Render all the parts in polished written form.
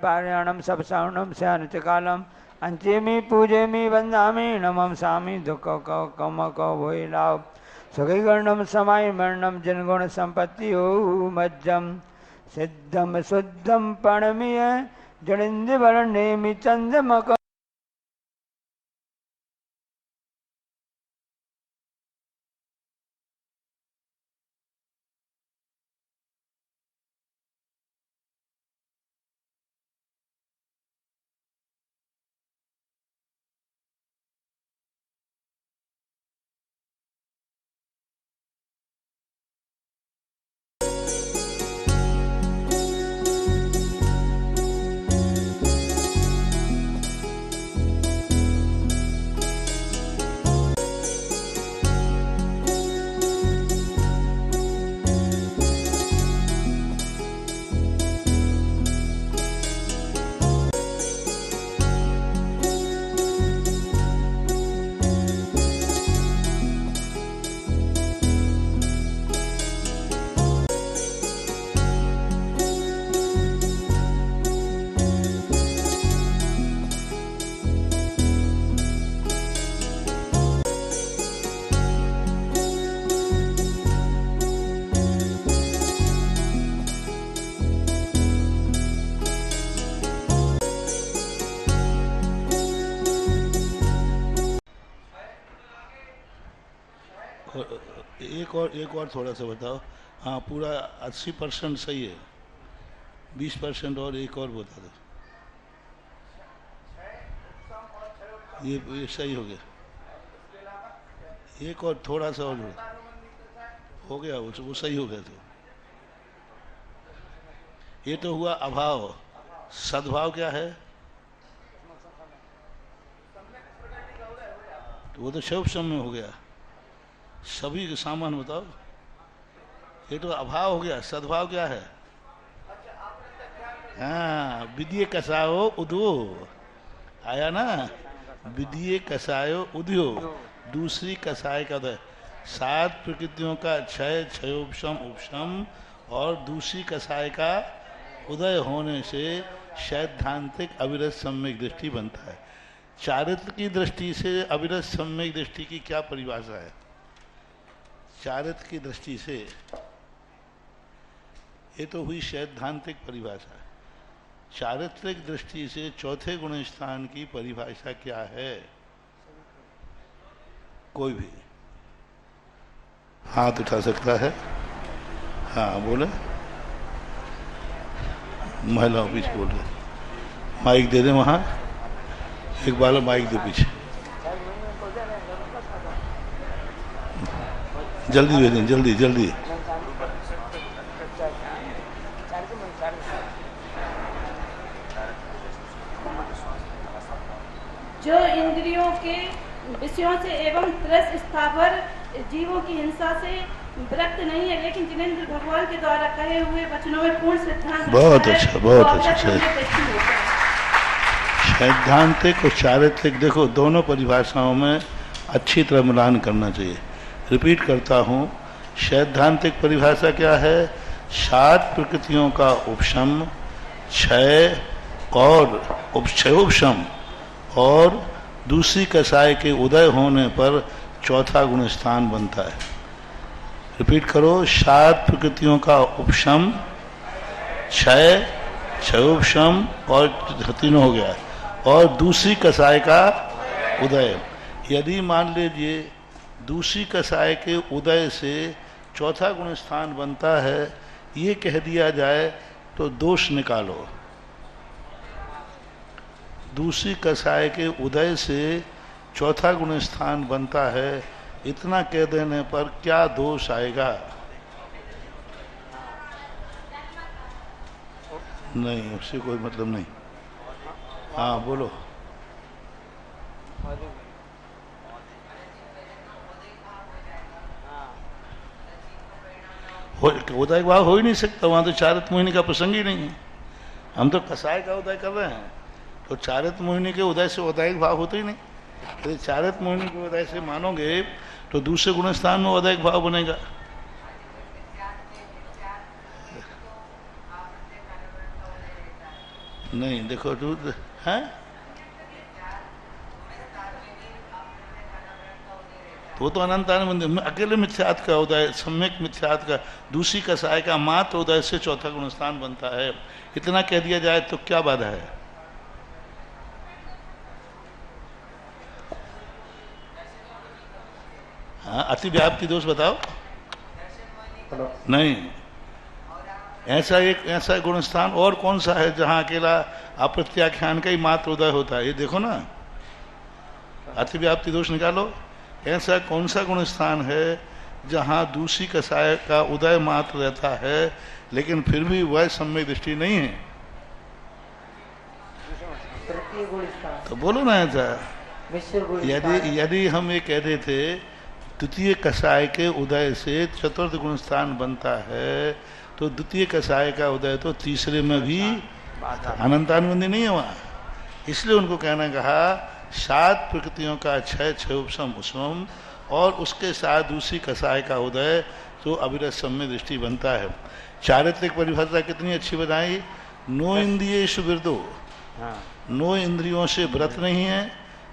पारायणम सपसावणम स्यानचकालम अंचेमी पूजेमी वंदामी नमम सामी दुख कम भोलाव सुखीकर्णम समाय मरणम जनगुण संपत्ति मज्जम सिद्धम शुद्धम पणमीय जनिंद वर्णेमि चंद्रमक एक और थोड़ा सा बताओ। हाँ, पूरा 80% सही है, 20% और एक और बता दो। ये सही हो गया। एक और थोड़ा सा और हो गया, वो सही हो गया। तो ये तो हुआ अभाव। सद्भाव क्या है? तो वो तो शौभ में हो गया। सभी के सामान बताओ। ये तो अभाव हो गया। सद्भाव क्या है? हाँ, विद्ये कसायो उद्यो आया ना। विद्ये कसायो उद्यो, दूसरी कसाय का उदय। 7 प्रकृतियों का क्षय, क्षयोपशम, उपशम और दूसरी कसाय का उदय होने से सैद्धांतिक अविरत सम्यक दृष्टि बनता है। चारित्र की दृष्टि से अविरत सम्यक दृष्टि की क्या परिभाषा है? चारित्र की दृष्टि से ये तो हुई सैद्धांतिक परिभाषा। चारित्रिक दृष्टि से चौथे गुण स्थान की परिभाषा क्या है? कोई भी हाथ उठा सकता है। हाँ बोले। महिलाओं पीछे बोल रहे। माइक दे दे वहां। एक बार माइक दे पीछे। जल्दी भेजें, जल्दी जल्दी। जो इंद्रियों के विषयों से एवं त्रस स्थावर जीवों की हिंसा से विरक्त नहीं है, लेकिन जिनेंद्र भगवान के द्वारा कहे हुए वचनों में पूर्ण सिद्धांत बहुत अच्छा, बहुत अच्छा। सैद्धांतिक और चारित्रिक देखो, दोनों परिभाषाओं में अच्छी तरह मिलान करना चाहिए। रिपीट करता हूँ, सैद्धांतिक परिभाषा क्या है? 7 प्रकृतियों का उपशम, क्षय और क्षयोपशम और दूसरी कसाय के उदय होने पर चौथा गुण स्थान बनता है। रिपीट करो, 7 प्रकृतियों का उपशम, क्षय, क्षयोपशम और तीनों हो गया, और दूसरी कसाय का उदय। यदि मान लीजिए दूसरी कसाय के उदय से चौथा गुण स्थान बनता है, ये कह दिया जाए तो दोष निकालो। दूसरी कसाय के उदय से चौथा गुण स्थान बनता है, इतना कह देने पर क्या दोष आएगा? नहीं, उससे कोई मतलब नहीं। हाँ बोलो। उदय भाव हो ही नहीं सकता, वहां तो चारित्र मोहिनी का प्रसंग ही नहीं है। हम तो कसाय का उदय कर रहे हैं, तो चारित्र मोहिनी के उदय से उदय भाव होते ही नहीं। यदि चारित्र मोहिनी के उदय से मानोगे तो दूसरे गुण स्थान में उदय भाव बनेगा। नहीं देखो तू है वो तो अनंतान मंदिर अकेले मिथ्यात का उदय, सम्यक मिथ्यात का, दूसरी कसाय का मात्र उदय से चौथा गुणस्थान बनता है। इतना कह दिया जाए तो क्या बाधा है? हाँ, अति व्याप्ति दोष बताओ। नहीं, ऐसा गुणस्थान और कौन सा है जहां अकेला अप्रत्याख्यान का ही मात्र उदय होता है? ये देखो ना, अति व्याप्ति दोष निकालो। ऐसा कौन सा गुण स्थान है जहां दूसरी कसाय का उदय मात्र रहता है लेकिन फिर भी वह सम्यक दृष्टि नहीं है? तो बोलो ना ऐसा। यदि हम ये कहते थे द्वितीय कसाय के उदय से चतुर्थ गुण स्थान बनता है, तो द्वितीय कसाय का उदय तो तीसरे में भी अनंतानुबंधी नहीं है वहां। इसलिए उनको कहना कहा 7 प्रकृतियों का क्षय क्षय उपशम उसम और उसके साथ दूसरी कसाय का उदय तो अविरत सम्य दृष्टि बनता है। चारित्रिक परिभाषा कितनी अच्छी बताई। नो इंद्रियेषु विरदो, नो इंद्रियों से व्रत नहीं है,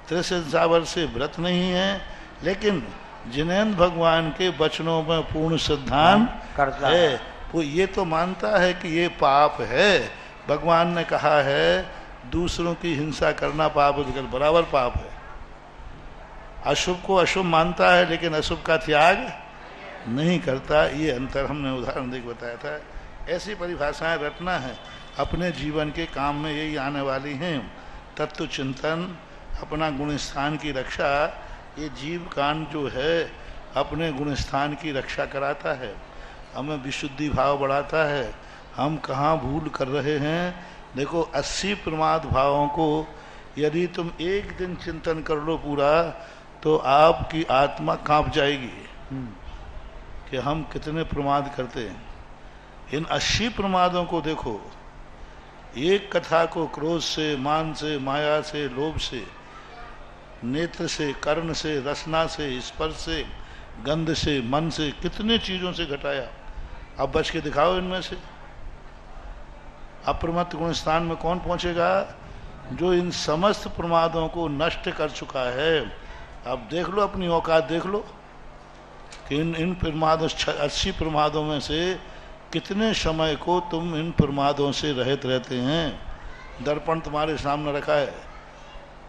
त्रिसंसावर से व्रत नहीं है, लेकिन जिनेन्द्र भगवान के वचनों में पूर्ण श्रद्धान है। वो ये तो मानता है कि ये पाप है, भगवान ने कहा है दूसरों की हिंसा करना पाप है, बराबर पाप है। अशुभ को अशुभ मानता है लेकिन अशुभ का त्याग नहीं करता। ये अंतर हमने उदाहरण देकर बताया था। ऐसी परिभाषाएं रटना है, अपने जीवन के काम में यही आने वाली हैं। तत्व चिंतन, अपना गुणस्थान की रक्षा, ये जीव कांड जो है अपने गुणस्थान की रक्षा कराता है, हमें विशुद्धि भाव बढ़ाता है। हम कहाँ भूल कर रहे हैं? देखो 80 प्रमाद भावों को यदि तुम एक दिन चिंतन कर लो पूरा, तो आपकी आत्मा कांप जाएगी कि हम कितने प्रमाद करते हैं। इन 80 प्रमादों को देखो, एक कथा को क्रोध से, मान से, माया से, लोभ से, नेत्र से, कर्ण से, रसना से, स्पर्श से, गंध से, मन से, कितने चीजों से घटाया। अब बच के दिखाओ इनमें से। अप्रमत्त गुणस्थान में कौन पहुंचेगा? जो इन समस्त प्रमादों को नष्ट कर चुका है। अब देख लो, अपनी औकात देख लो कि इन प्रमादों 80 प्रमादों में से कितने समय को तुम इन प्रमादों से रहित रहते हैं। दर्पण तुम्हारे सामने रखा है,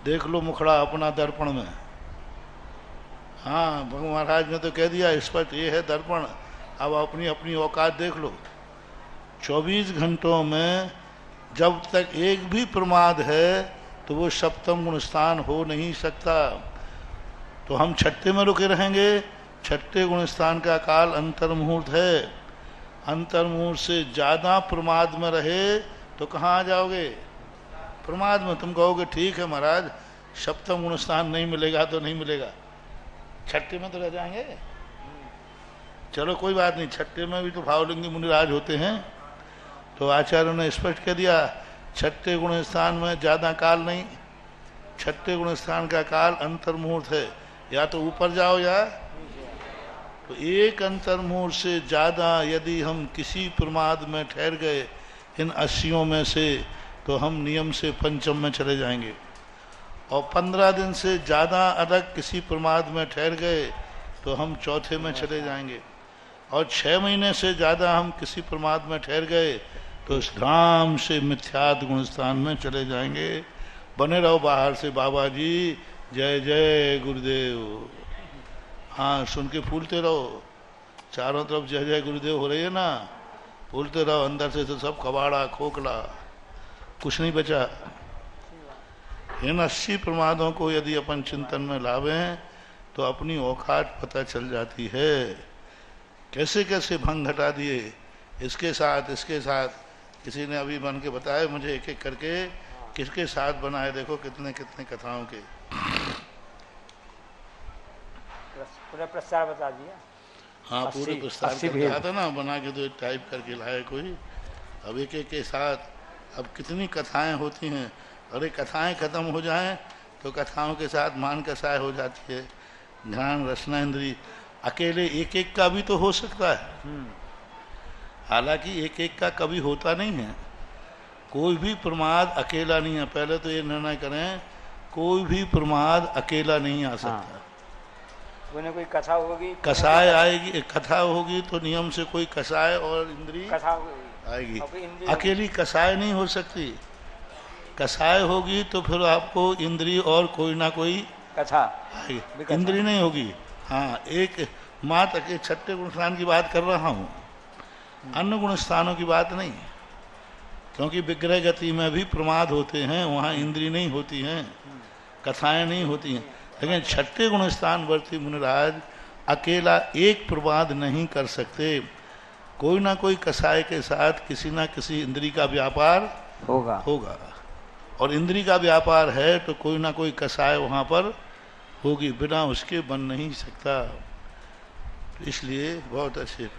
देख लो मुखड़ा अपना दर्पण में। हाँ, भगवान महाराज ने तो कह दिया स्पष्ट, ये है दर्पण। अब अपनी अपनी औकात देख लो। 24 घंटों में जब तक एक भी प्रमाद है तो वो सप्तम गुणस्थान हो नहीं सकता। तो हम छठे में रुके रहेंगे। छठे गुणस्थान का काल अंतर्मुहूर्त है। अंतर्मुहूर्त से ज़्यादा प्रमाद में रहे तो कहाँ आ जाओगे? प्रमाद में। तुम कहोगे ठीक है महाराज, सप्तम गुणस्थान नहीं मिलेगा तो नहीं मिलेगा, छठे में तो रह जाएंगे। चलो कोई बात नहीं, छठे में भी तो भावलिंगी मुनिराज होते हैं। तो आचार्यों ने स्पष्ट कह दिया, छठे गुण स्थान में ज़्यादा काल नहीं। छठे गुण स्थान का काल अंतर्मुहूर्त है, या तो ऊपर जाओ या तो एक अंतर्मुहूर्त से ज़्यादा यदि हम किसी प्रमाद में ठहर गए इन 80 में से, तो हम नियम से पंचम में चले जाएंगे। और 15 दिन से ज़्यादा अलग किसी प्रमाद में ठहर गए तो हम चौथे में चले जाएंगे। और 6 महीने से ज़्यादा हम किसी प्रमाद में ठहर गए तो धाम से मिथ्यात गुणस्थान में चले जाएंगे। बने रहो बाहर से, बाबा जी जय जय गुरुदेव। हाँ, सुन के फूलते रहो। चारों तरफ जय जय गुरुदेव हो रही है ना, फूलते रहो। अंदर से तो सब कबाड़ा खोखला, कुछ नहीं बचा। इन 80 प्रमादों को यदि अपन चिंतन में लावें तो अपनी औकात पता चल जाती है। कैसे कैसे भंग घटा दिए, इसके साथ इसके साथ। किसी ने अभी बन के बताया मुझे एक एक करके किसके साथ बनाए, देखो कितने कितने कथाओं के। पूरा प्रस्ताव बता दिया। हाँ, पूरे प्रस्ताव बताया था ना, बना के तो टाइप करके लाए कोई। अब एक एक के साथ अब कितनी कथाएं होती हैं। अरे कथाएं खत्म हो जाएं तो कथाओं के साथ मान कसाय हो जाती है। ध्यान, रसना, इंद्री अकेले एक एक का भी तो हो सकता है। हालांकि एक एक का कभी होता नहीं है। कोई भी प्रमाद अकेला नहीं है। पहले तो ये निर्णय करें, कोई भी प्रमाद अकेला नहीं आ सकता। कोई ना कोई कथा होगी, कसाय आएगी, कथा होगी तो नियम से कोई कसाय और इंद्री कथा होगी आएगी। और कोई इंद्री अकेली कसाय नहीं हो सकती। कसाय होगी तो फिर आपको इंद्री और कोई ना कोई कथा आएगी, कथा। इंद्री नहीं होगी। हाँ, एक मात्र के छठे गुण स्थान की बात कर रहा हूँ, अन्य गुण स्थानों की बात नहीं। क्योंकि विग्रह गति में भी प्रमाद होते हैं, वहाँ इंद्री नहीं होती हैं, कथाएं नहीं होती हैं। लेकिन छठे गुण स्थान वर्ती मुनिराज अकेला एक प्रमाद नहीं कर सकते। कोई ना कोई कसाय के साथ किसी ना किसी इंद्री का व्यापार होगा। और इंद्री का व्यापार है तो कोई ना कोई कसाय वहाँ पर होगी, बिना उसके बन नहीं सकता। इसलिए बहुत अच्छे।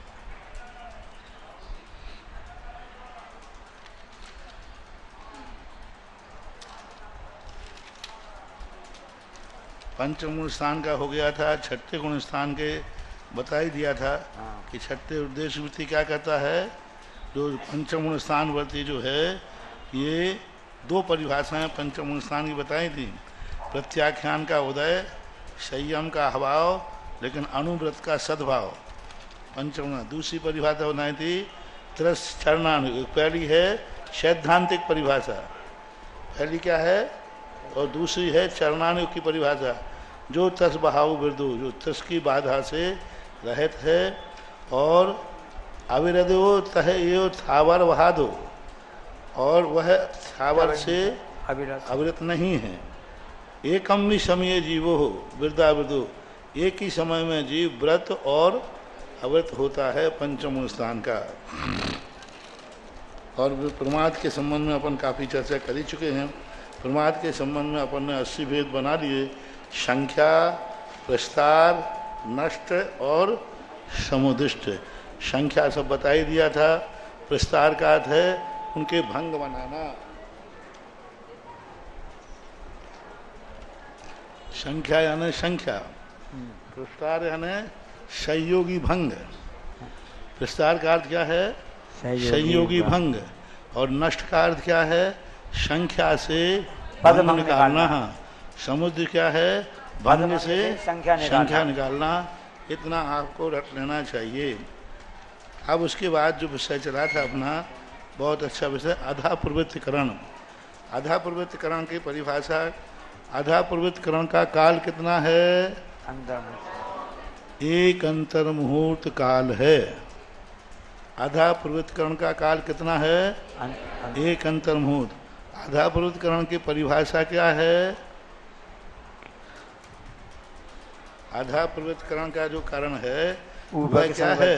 पंचम गुण स्थान का हो गया था, छठे गुण स्थान के बता ही दिया था कि छठे उद्देश्य वृत्ति क्या कहता है। जो पंचम गुण स्थान वृत्ति जो है, ये दो परिभाषाएं पंचम गुण स्थान की बताई थी। प्रत्याख्यान का उदय, संयम का अभाव, लेकिन अनुव्रत का सद्भाव, पंचम। दूसरी परिभाषा बनाई थी त्रस्चरणान। पहली है सैद्धांतिक परिभाषा, पहली क्या है, और दूसरी है चरणानुग की परिभाषा। जो तस बहाव वृद्धो, जो तस की बाधा से रहित है, और अविरदो तह यो थावर वहा दो, और वह थावर से अविरत नहीं है। एकम भी समय जीवो हो वृद्धा वृद्धो, एक ही समय में जीव व्रत और अव्रत होता है पंचम स्थान का। और प्रमाद के संबंध में अपन काफ़ी चर्चा कर ही चुके हैं। प्रमाद के संबंध में अपन ने 80 भेद बना लिए, संख्या, प्रस्तार, नष्ट और समुदिष्ट। संख्या सब बता ही दिया था। प्रस्तार का अर्थ है उनके भंग बनाना, संख्या यानी संख्या, प्रस्तार यानी संयोगी भंग। प्रस्तार का अर्थ क्या है, संयोगी भंग। और नष्ट का अर्थ क्या है, संख्या से भंग निकालना। समुद्र क्या है, भंग से संख्या निकालना। इतना आपको रट लेना चाहिए। अब उसके बाद जो विषय चला था अपना, बहुत अच्छा विषय, अधा प्रवृत्तिकरण। अधा प्रवृत्तिकरण की परिभाषा, अधा प्रवृत्तिकरण का काल कितना है, एक अंतर मुहूर्त काल है। आधा प्रवृत्तिकरण का काल कितना है, एक अंतर मुहूर्त। आधा प्रवृत्तिकरण की परिभाषा क्या है, आधा प्रवृत्तिकरण का जो कारण है वह क्या है,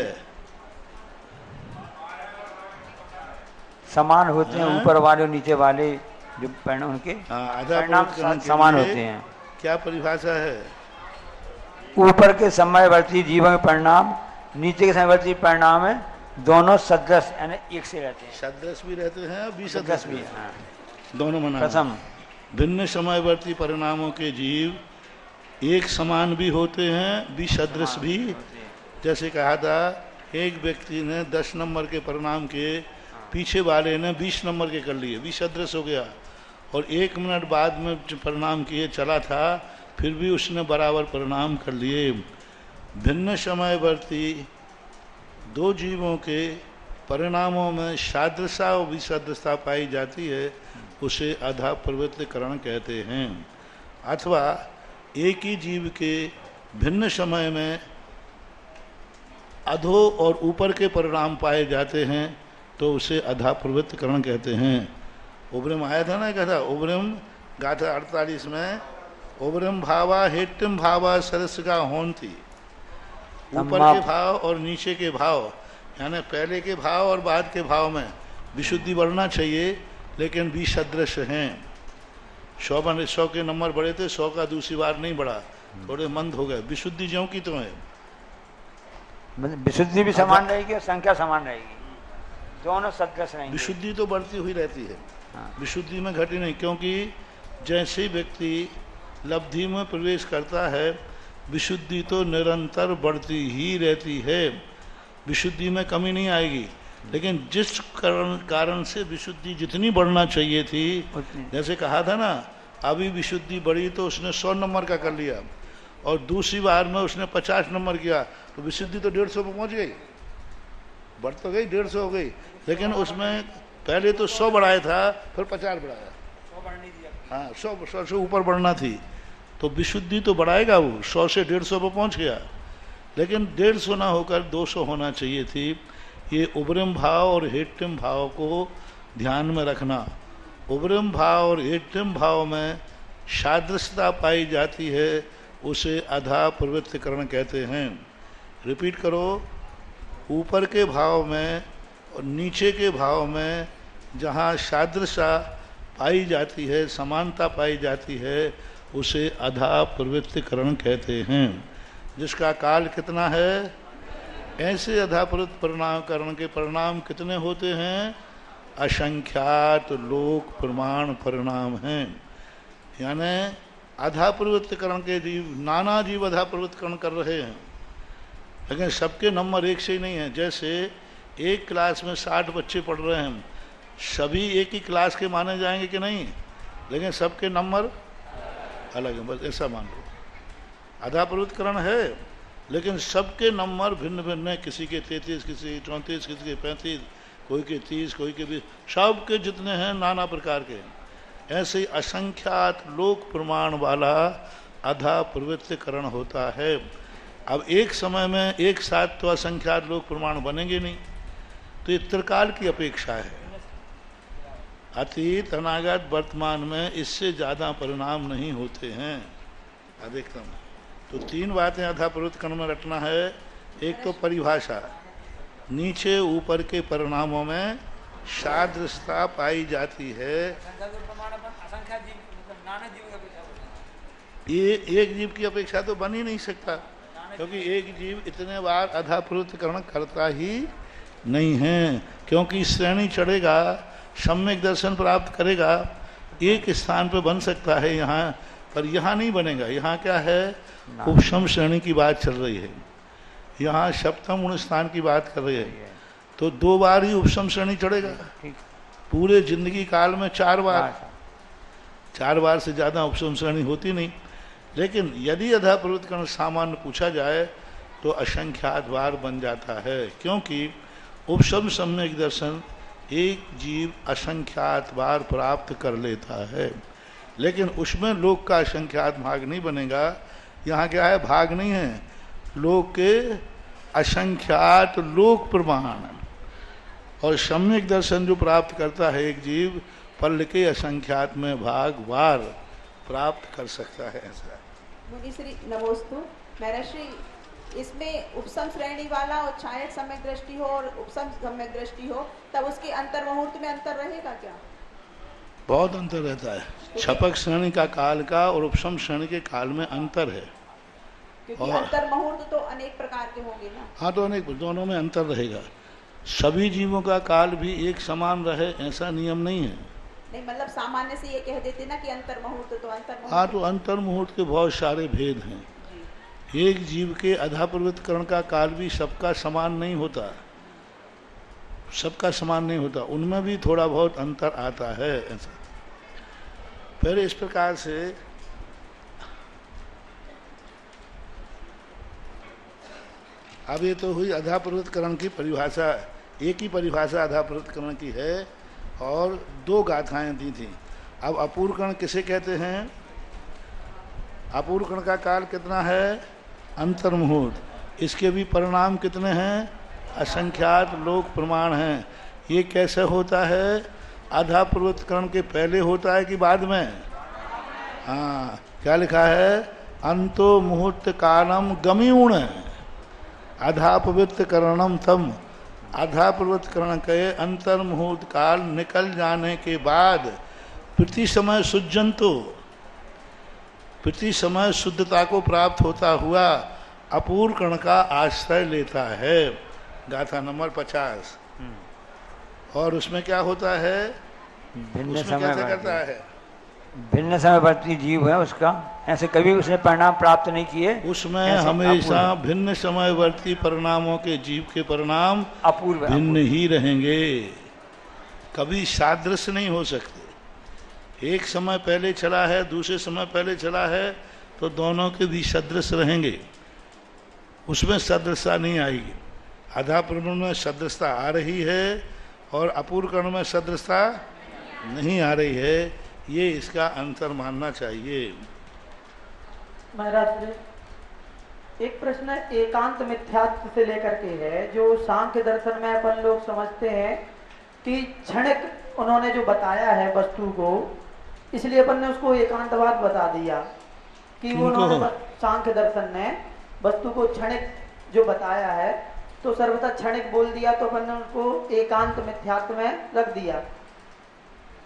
समान होते हैं, ऊपर वाले और नीचे वाले जो परिणाम उनके आधा परिणाम समान होते हैं। क्या परिभाषा है, ऊपर के समयवर्ती जीवन के परिणाम, नीचे के समयवर्ती परिणाम है, दोनों सदृश यानी एक से रहते हैं। सदृश भी रहते हैं और सदृश भी, दोनों मना। प्रथम भिन्न समयवर्ती परिणामों के जीव एक समान भी होते हैं, विसदृश भी। जैसे कहा था, एक व्यक्ति ने 10 नंबर के परिणाम के, पीछे वाले ने 20 नंबर के कर लिए, विसदृश हो गया। और 1 मिनट बाद में परिणाम किए चला था, फिर भी उसने बराबर परिणाम कर लिए। भिन्न समयवर्ती दो जीवों के परिणामों में सादृशता और विसदृशता पाई जाती है, उसे अधा प्रवृत्तिकरण कहते हैं। अथवा एक ही जीव के भिन्न समय में अधो और ऊपर के परिणाम पाए जाते हैं, तो उसे अधा प्रवृत्तिकरण कहते हैं। उब्रम आया था ना, कहता उब्रम गाथा 48 में, उब्रम भावा हेट्यम भावा सरस का होंती। ऊपर के भाव और नीचे के भाव, यानी पहले के भाव और बाद के भाव में विशुद्धि बढ़ना चाहिए, लेकिन विसदृश हैं। 100 के नंबर बढ़े थे, 100 का दूसरी बार नहीं बढ़ा, थोड़े मंद हो गए। विशुद्धि ज्यों की तो है, विशुद्धि भी समान रहेगी और संख्या समान रहेगी, दोनों सदृश रहेंगे। विशुद्धि तो बढ़ती हुई रहती है, विशुद्धि में घटी नहीं। क्योंकि जैसे व्यक्ति लब्धि में प्रवेश करता है, विशुद्धि तो निरंतर बढ़ती ही रहती है, विशुद्धि में कमी नहीं आएगी। लेकिन जिस कारण से विशुद्धि जितनी बढ़ना चाहिए थी, उतनी जैसे कहा था ना, अभी विशुद्धि बढ़ी तो उसने 100 नंबर का कर लिया, और दूसरी बार में उसने 50 नंबर किया, तो विशुद्धि तो 150 पे पहुंच गई, बढ़ तो गई, 150 हो गई। लेकिन उसमें पहले तो 100 बढ़ाया था, फिर 50 बढ़ाया। 100 बढ़ नहीं दिया। हाँ, 100 से ऊपर बढ़ना थी, तो विशुद्धि तो बढ़ाएगा वो, 100 से 150 पे पहुंच गया। लेकिन 150 ना होकर 200 होना चाहिए थी। ये उब्रम भाव और हेट्यम भाव को ध्यान में रखना। उब्रम भाव और हेट्यम भाव में सादृश्यता पाई जाती है, उसे अधा प्रवृत्तिकरण कहते हैं। रिपीट करो, ऊपर के भाव में और नीचे के भाव में जहाँ सादृश्यता पाई जाती है, समानता पाई जाती है, उसे अधा प्रवृत्तिकरण कहते हैं। जिसका काल कितना है, ऐसे अधा प्रवृत्त परिणामकरण के परिणाम कितने होते हैं? असंख्यात लोक प्रमाण परिणाम हैं। यानी अधा प्रवृत्तिकरण के जीव, नाना जीव अधा प्रवृत्तिकरण कर रहे हैं, लेकिन सबके नंबर एक से ही नहीं है। जैसे एक क्लास में 60 बच्चे पढ़ रहे हैं, सभी एक ही क्लास के माने जाएंगे कि नहीं? लेकिन सबके नंबर अलग है, बस ऐसा मान लो। आधा प्रवृत्तिकरण है, लेकिन सबके नंबर भिन्न भिन्न है। किसी के 33, किसी के 34, किसी के 35, कोई के 30, कोई के 20, सबके जितने हैं नाना प्रकार के। ऐसे ही असंख्यात लोक प्रमाण वाला आधा प्रवृत्तिकरण होता है। अब एक समय में एक साथ तो असंख्यात लोक प्रमाण बनेंगे नहीं, तो ये त्रिकाल की अपेक्षा है। अतीत, अनागत, वर्तमान में इससे ज़्यादा परिणाम नहीं होते हैं अधिकतम। तो 3 बातें आधा प्रवृत्तिकरण में रखना है। एक तो परिभाषा, नीचे ऊपर के परिणामों में सादृश्यता पाई जाती है। ये एक जीव की अपेक्षा तो बन ही नहीं सकता, क्योंकि एक जीव इतने बार आधा प्रवृत्तिकरण करता ही नहीं है। क्योंकि श्रेणी चढ़ेगा, सम्यक दर्शन प्राप्त करेगा, एक स्थान पर बन सकता है यहाँ, पर यहाँ नहीं बनेगा। यहाँ क्या है, उपशम श्रेणी की बात चल रही है, यहाँ सप्तम गुण स्थान की बात कर रही है। तो 2 बार ही उपशम श्रेणी चढ़ेगा, पूरे जिंदगी काल में 4 बार, 4 बार से ज़्यादा उपशम श्रेणी होती नहीं। लेकिन यदि अधा प्रवृत्तिकरण सामान्य पूछा जाए तो असंख्यात बार बन जाता है, क्योंकि उपशम सम्यक दर्शन एक जीव असंख्यात बार प्राप्त कर लेता है। लेकिन उसमें लोक का असंख्यात भाग नहीं बनेगा। यहाँ क्या है, भाग नहीं है, लोक के असंख्यात लोक प्रमाण। और सम्यक दर्शन जो प्राप्त करता है एक जीव, पल के असंख्यात में भाग वार प्राप्त कर सकता है। ऐसा मुनिश्री नमोस्तु। महर्षि, इसमें उपसम श्रेणी वाला और छायक सम्यक दृष्टि हो और उपसम सम्यक दृष्टि हो, तब उसके अंतर मुहूर्त में अंतर रहेगा क्या? बहुत अंतर रहता है। छपक श्रेणी का काल का और उपशम श्रेणी के काल में अंतर है। क्योंकि अंतर मुहूर्त तो अनेक प्रकार के होंगे ना। हाँ, तो अनेक, दोनों में अंतर रहेगा। सभी जीवों का काल भी एक समान रहे ऐसा नियम नहीं है। नहीं, मतलब सामान्य से ये कह देते ना कि अंतर मुहूर्त, तो अंतर मुहूर्त। हाँ, तो अंतर मुहूर्त के बहुत सारे भेद हैं। एक जीव के अधा प्रवृत्तिकरण का काल भी सबका समान नहीं होता, सबका समान नहीं होता, उनमें भी थोड़ा बहुत अंतर आता है। ऐसा फिर इस प्रकार से अब ये तो हुई अधा प्रवृत्तिकरण की परिभाषा। एक ही परिभाषा अधा प्रवृत्तिकरण की है और 2 गाथाएं दी थी। अब अपूर्वकरण किसे कहते हैं? अपूर्वकरण का काल कितना है? अंतर्मुहूर्त। इसके भी परिणाम कितने हैं? असंख्यात लोक प्रमाण हैं। ये कैसे होता है? आधा प्रवृत्तिकरण के पहले होता है कि बाद में? हाँ, क्या लिखा है? अंतो मुहूर्त कालम गम्यूण आधा प्रवृत्तिकरणम तम। आधा प्रवृत्तिकरण के अंतर मुहूर्त काल निकल जाने के बाद प्रति समय शुद्धजंतु, प्रति समय शुद्धता को प्राप्त होता हुआ अपूर्वकरण का आश्रय लेता है। गाथा नंबर 50। और उसमें क्या होता है? भिन्न उसमें समय कैसे करता है? भिन्न समयवर्ती जीव है उसका, ऐसे कभी उसने परिणाम प्राप्त नहीं किए, उसमें ऐसे हमेशा अपूर्व। भिन्न समयवर्ती परिणामों के जीव के परिणाम अपूर्व भिन्न ही रहेंगे, कभी सादृश्य नहीं हो सकते। एक समय पहले चला है, दूसरे समय पहले चला है, तो दोनों के भी सदृश रहेंगे, उसमें सदृशता नहीं आएगी। आधा प्रमाण में सदृशता आ रही है और अपूर्व कर्ण में सदृशता नहीं आ रही है, ये इसका अंतर मानना चाहिए। महाराज जी, एक प्रश्न एकांत मिथ्यात्व से लेकर के है, जो सांख्य दर्शन में अपन लोग समझते हैं कि क्षणिक उन्होंने जो बताया है वस्तु को, इसलिए अपन ने उसको एकांतवाद बता दिया कि वो उन्होंने सांख्य दर्शन ने वस्तु को क्षणिक जो बताया है तो सर्वथा क्षणिक बोल दिया, तो अपन ने उसको एकांत मिथ्यात्व में रख दिया।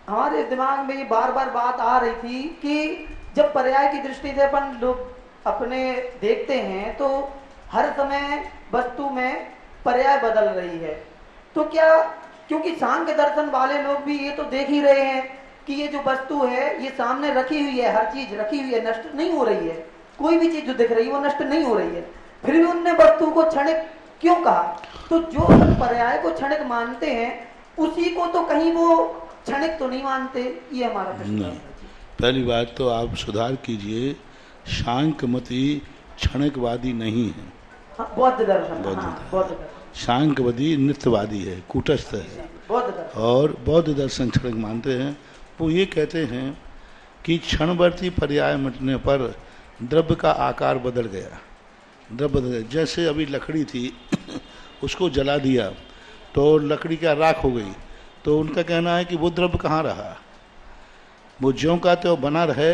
हमारे दिमाग में ये बार बार बात आ रही थी कि जब पर्याय की दृष्टि से अपन लोग अपने देखते हैं तो हर समय वस्तु में पर्याय बदल रही है, तो क्या, क्योंकि सांख्य दर्शन वाले लोग भी ये तो देख ही रहे हैं कि ये जो वस्तु है ये सामने रखी हुई है, हर चीज रखी हुई है, नष्ट नहीं हो रही है, कोई भी चीज जो दिख रही है वो नष्ट नहीं हो रही है, फिर भी उनने वस्तु को क्षणिक क्यों कहा? तो जो पर्याय को क्षणिक मानते हैं उसी को तो कहीं वो क्षणिक तो नहीं मानते, ये हमारा प्रश्न है। पहली बात तो आप सुधार कीजिए, सांख्यमती क्षणिकवादी नहीं है, हाँ, बौद्ध दर्शन, बौद्ध हाँ, दर्शन। बौद्ध दर्शन, सांख्यवादी नित्यवादी है, कूटस्थ है। बौद्ध दर्शन। और बौद्ध दर्शन क्षणिक मानते हैं। वो ये कहते हैं कि क्षणवर्ती पर्याय मिटने पर द्रव्य का आकार बदल गया, द्रव्य बदल गया। जैसे अभी लकड़ी थी उसको जला दिया तो लकड़ी का राख हो गई, तो उनका कहना है कि वो द्रव्य कहाँ रहा, वो ज्यों का त्यों बना रहे।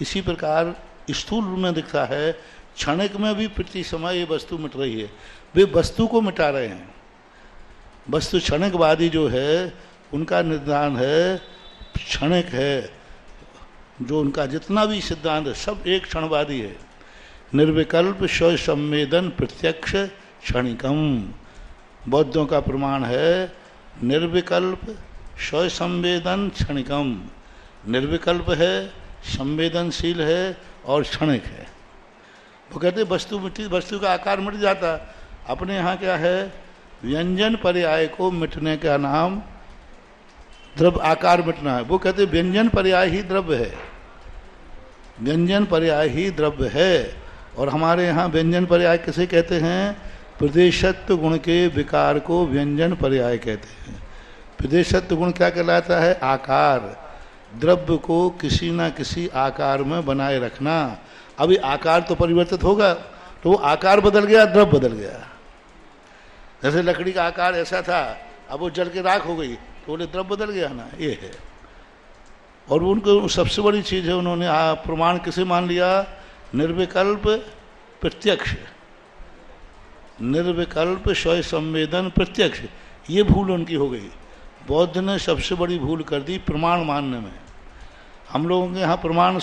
इसी प्रकार स्थूल रूप में दिखता है, क्षणिक में भी प्रति समय ये वस्तु मिट रही है, वे वस्तु को मिटा रहे हैं। वस्तु क्षणिकवादी जो है उनका निर्धारण है क्षणिक है, जो उनका जितना भी सिद्धांत है सब एक क्षणवादी है। निर्विकल्प स्व संवेदन प्रत्यक्ष क्षणिकम, बौद्धों का प्रमाण है निर्विकल्प स्व संवेदन क्षणिकम। निर्विकल्प है, संवेदनशील है और क्षणिक है। वो कहते वस्तु मिट्टी, वस्तु का आकार मिट जाता। अपने यहाँ क्या है, व्यंजन पर्याय को मिटने का नाम द्रव्य आकार मिटना है। वो कहते व्यंजन पर्याय ही द्रव्य है, व्यंजन पर्याय ही द्रव्य है। और हमारे यहाँ व्यंजन पर्याय किसे कहते हैं? प्रदेशत्व गुण के विकार को व्यंजन पर्याय कहते हैं। प्रदेशत्व गुण क्या कहलाता है? आकार, द्रव्य को किसी न किसी आकार में बनाए रखना। अभी आकार तो परिवर्तित होगा, तो वो आकार बदल गया, द्रव्य बदल गया। जैसे लकड़ी का आकार ऐसा था, अब वो जल के राख हो गई, तो बोले द्रव्य बदल गया ना, ये है। और उनको सबसे बड़ी चीज़ है, उन्होंने प्रमाण किसे मान लिया? निर्विकल्प प्रत्यक्ष, निर्विकल्प स्व संवेदन प्रत्यक्ष। ये भूल उनकी हो गई। बौद्ध ने सबसे बड़ी भूल कर दी प्रमाण मानने में। हम लोगों के यहाँ प्रमाण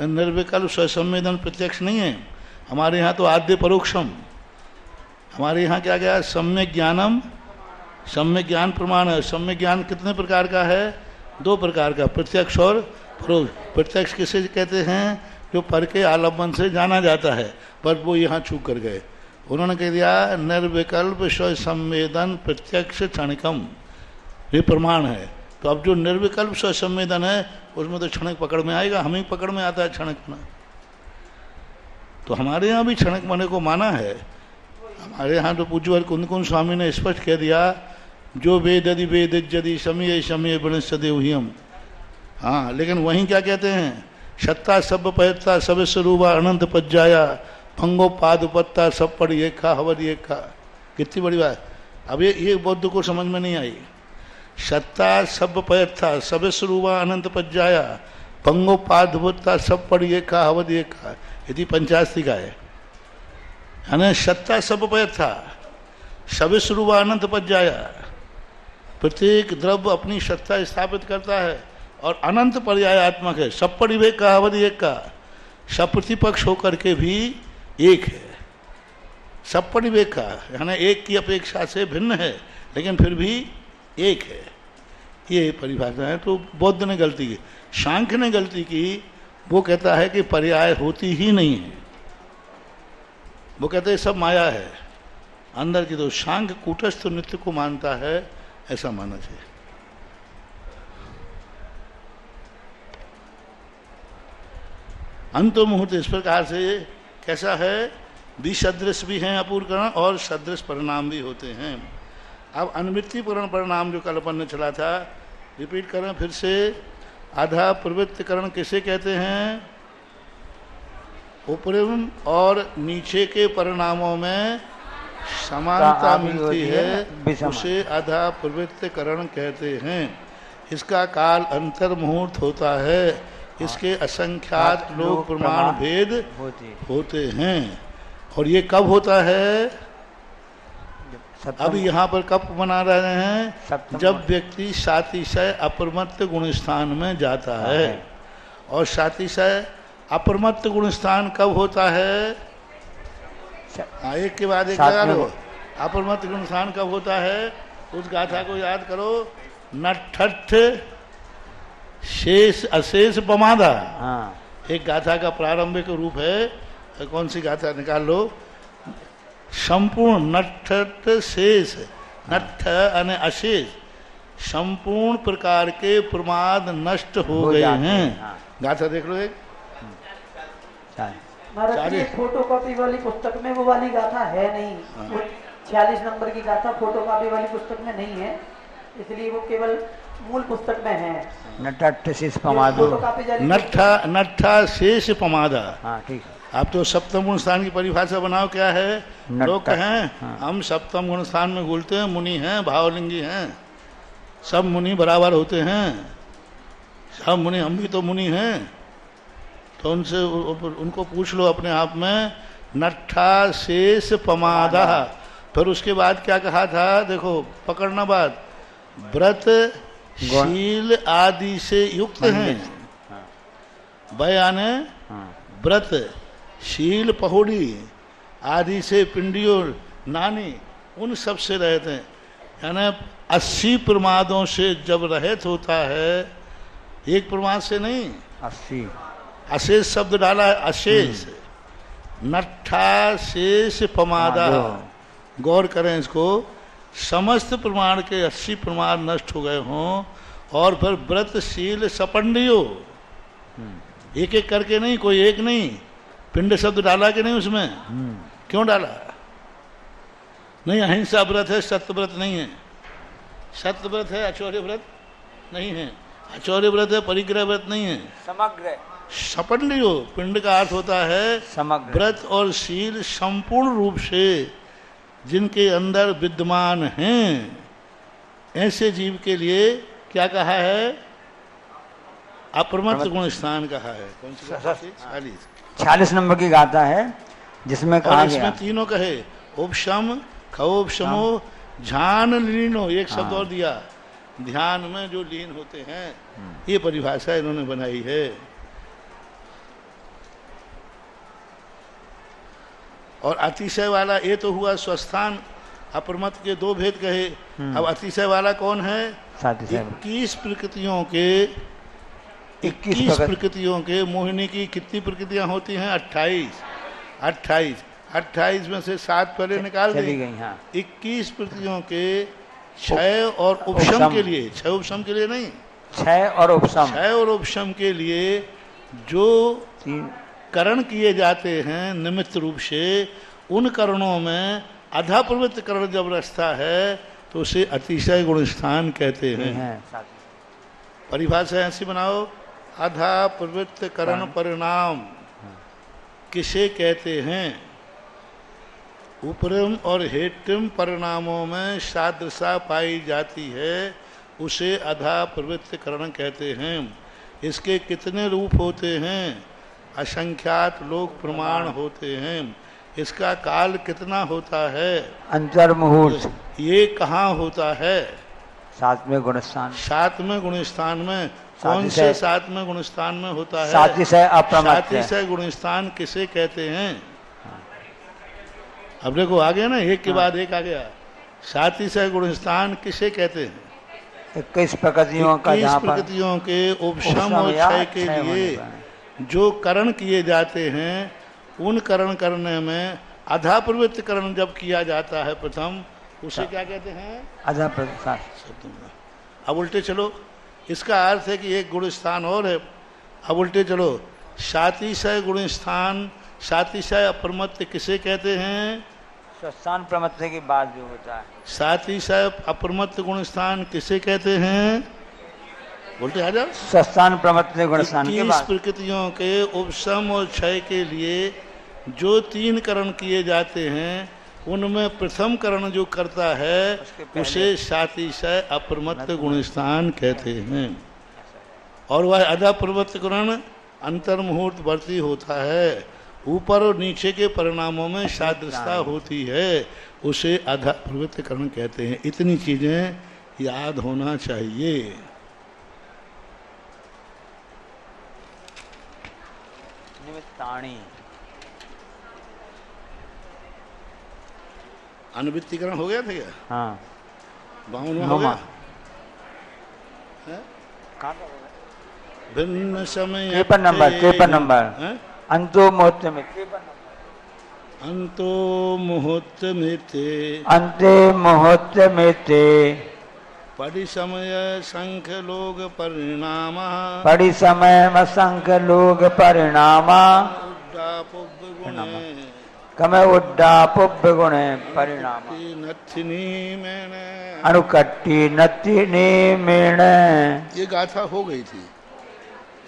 निर्विकल्प स्व संवेदन प्रत्यक्ष नहीं है। हमारे यहाँ तो आद्य परोक्षम। हमारे यहाँ क्या गया? सम्यक ज्ञानम, सम्यक ज्ञान प्रमाण है। सम्यक ज्ञान कितने प्रकार का है? 2 प्रकार का, प्रत्यक्ष और परोक्ष। प्रत्यक्ष किसे कहते हैं? जो पर के आलम्बन से जाना जाता है, पर वो यहाँ चूक कर गए। उन्होंने कह दिया निर्विकल्प स्व संवेदन प्रत्यक्ष क्षणिकम, ये प्रमाण है। तो अब जो निर्विकल्प स्व संवेदन है उसमें तो क्षणिक पकड़ में आएगा, हमें पकड़ में आता है क्षणिक मना। तो हमारे यहाँ भी क्षणिक मने को माना है। हमारे यहाँ तो पूज्यवर कुंदकुंद स्वामी ने स्पष्ट कह दिया, जो वेद यदि वेद यदि समय समय वनस्पति उहियम। हाँ, लेकिन वहीं क्या कहते हैं? सत्ता सब पहता सब स्वरूपा अनंत पज्जाया भंगो पाद पत्ता सब पड़ एक खा हवद एक खा। कितनी बड़ी बात। अब ये बौद्ध को समझ में नहीं आई। सत्ता सब पहता सब स्वरूपा अनंत पज्जाया भंगो पाद पत्ता सब पड़ एक खा हवद एक खा, यदि पंचास्ती का है। यानी सत्ता सब पहता सब स्वरूपा अनंत पज्जाया, प्रत्येक द्रव्य अपनी सत्ता स्थापित करता है और अनंत पर्यायात्मक है। सब परिवेक का अवधि एक का, सब प्रतिपक्ष होकर के भी एक है। सब परिवेक का यानी एक की अपेक्षा से भिन्न है, लेकिन फिर भी एक है। ये परिभाषा है। तो बौद्ध ने गलती की, सांख्य ने गलती की, वो कहता है कि पर्याय होती ही नहीं है, वो कहते हैं सब माया है अंदर की। तो सांख्य कूटस्थ नित्य को मानता है, ऐसा मानना चाहिए। अंत मुहूर्त इस प्रकार से कैसा है, विसदृश भी हैं अपूर्वकरण और सदृश परिणाम भी होते हैं। अब अनुवृत्ति पूर्ण परिणाम जो कल अपन ने चला था, रिपीट करें फिर से। आधा प्रवृत्तिकरण किसे कहते हैं? ऊपरी और नीचे के परिणामों में समानता मिलती है, उसे आधा प्रवृत्तिकरण कहते हैं। इसका काल अंतर मुहूर्त होता है, इसके असंख्यात लोक प्रमाण भेद होते हैं। और ये कब होता है? अब यहाँ पर कब बना रहे हैं? जब व्यक्ति सातिशय अप्रमत्त गुण स्थान में जाता है। और सातिशय अप्रमत्त गुण स्थान कब होता है? एक के बाद एक लगा लो। अप्रमत्त गुण स्थान कब होता है? उस गाथा को याद करो, नठठ शेष अशेष पमादा। एक गाथा का प्रारंभिक रूप है। कौन सी गाथा निकाल लो? संपूर्ण नठ शेष, नठ यानी अशेष, संपूर्ण प्रकार के प्रमाद नष्ट हो गए हैं। गाथा देख लो एक। महाराज जी फोटो कॉपी वाली पुस्तक में वो वाली गाथा है नहीं, वो 46 नंबर की गाथा फोटो कॉपी वाली पुस्तक में नहीं है, इसलिए वो केवल मूल पुस्तक में है। नट्ठ शेष पमादो, नट्ठा शेष पमादा। हाँ ठीक है। आप तो सप्तम गुण स्थान की परिभाषा बनाओ, क्या है? लोग कहें हम सप्तम गुण स्थान में बोलते हैं, मुनि हैं, भावलिंगी हैं, सब मुनि बराबर होते हैं, सब मुनि, हम भी तो मुनि हैं। तो उनसे उनको पूछ लो अपने आप में, नट्ठा शेष पमादा। फिर उसके बाद क्या कहा था? देखो पकड़ना बात, व्रत शील आदि से युक्त हैं। बयाने व्रत शील पहुड़ी आदि से पिंडियों नानी उन सब से रहते हैं। यानी 80 प्रमादों से जब रहित होता है, एक प्रमाद से नहीं, 80 अशेष शब्द डाला है, अशेष। नट्ठा शेष पमादा, गौर करें इसको। समस्त प्रमाण के 80 प्रमाण नष्ट हो गए हों, और फिर व्रत शील सपंडियो, एक एक करके नहीं, कोई एक नहीं, पिंड शब्द डाला कि नहीं उसमें? क्यों डाला? नहीं, अहिंसा व्रत है, सत्य व्रत नहीं है। सत्य व्रत है, अचौर्य व्रत नहीं है। अचौर्य व्रत है, परिग्रह व्रत नहीं है। समग्र सपंडियो, पिंड का अर्थ होता है समग्र। व्रत और शील संपूर्ण रूप से जिनके अंदर विद्यमान हैं, ऐसे जीव के लिए क्या कहा है? अप्रमत्त गुण स्थान कहा है। कौन सी? 46 नंबर की गाथा है, जिसमें कहा और इसमें गया तीनों कहे, उपशम खौपशमो ध्यान लीनो, एक शब्द और दिया, ध्यान में जो लीन होते हैं। ये परिभाषा इन्होंने बनाई है। और अतिशय वाला, ये तो हुआ स्वस्थान अप्रमत्त के दो भेद कहे। अब अतिशय वाला कौन है? 21 प्रकृतियों के 21 प्रकृतियों के, मोहिनी की कितनी प्रकृतियां होती हैं? 28 में से 7 पहले निकाल दी। 21 प्रकृतियों के क्षय और उपशम के लिए, क्षय उपशम के लिए नहीं, क्षय और उपशम के लिए जो करण किए जाते हैं निमित्त रूप से, उन करणों में आधा प्रवृत्त करण जब रचता है तो उसे अतिशय गुण स्थान कहते हैं। परिभाषा ऐसी बनाओ, आधा प्रवृत्त करण परिणाम किसे कहते हैं? उपरम और हेटम परिणामों में सादृशा पाई जाती है, उसे आधा प्रवृत्त करण कहते हैं। इसके कितने रूप होते हैं? असंख्यात लोक प्रमाण होते हैं। इसका काल कितना होता है? अंतर मुहूर्त। ये कहाँ होता है? 7वें गुण स्थान। 7वें गुण स्थान में। कौन से 7वें गुण स्थान में होता है? सातिशय अप्रमत्त। सातिशय गुण स्थान किसे कहते हैं? अब देखो आ गया ना, एक के बाद एक आ गया। सातिशय गुण स्थान किसे कहते हैं? 21 प्रकृतियों का 21 जहाँ पर प्रकृतियों के उपशम और या क्षय के क्षय होने लिए पर। जो करण किए जाते हैं, उन करण करने में अधा प्रवृत्त करण जब किया जाता है प्रथम, उसे क्या कहते हैं? अधा प्रसाद। अब उल्टे चलो, इसका अर्थ है कि एक गुण स्थान और है। अब उल्टे चलो, सातिशय गुण स्थान, सातिशय अप्रमत्त किसे कहते हैं? स्वस्थान प्रमत्त के बाद जो होता है। सातिशय अप्रमत्त गुण स्थान किसे कहते हैं? उल्टे आ जाओ। स्वस्थान प्रमत्त गुण स्थान के 21 बाद। प्रकृतियों के उपशम और क्षय के लिए जो 3 करण किए जाते हैं, उनमें प्रथम करण जो करता है उसे सातिशय अप्रमत्त गुण स्थान कहते हैं। और वह अधा प्रवृत्त करण अंतर्मुहूर्त वर्ती होता है, ऊपर और नीचे के परिणामों में सादृशता होती है, उसे अधा प्रवृत्त करण कहते हैं। इतनी चीजें याद होना चाहिए। निमित्ताणी। अनुवृत्तिकरण हो गया था क्या? हाँ। 52वां हो गया? नौवां। हैं? कहाँ पर होगा? भिन्न समय 53 नंबर। हैं? अंतो मुहूर्त में 53 नंबर। अंतो मुहूर्त में ते अंते मुहूर्त में ते परिसमय संख्य लोग परिणाम पड़ी समय मसंख लोग परिणामा गुण कमे उड्डापुब गुण परिणाम नथिनी मैंने अनुकट्टी नति निमेण। ये गाथा हो गई थी,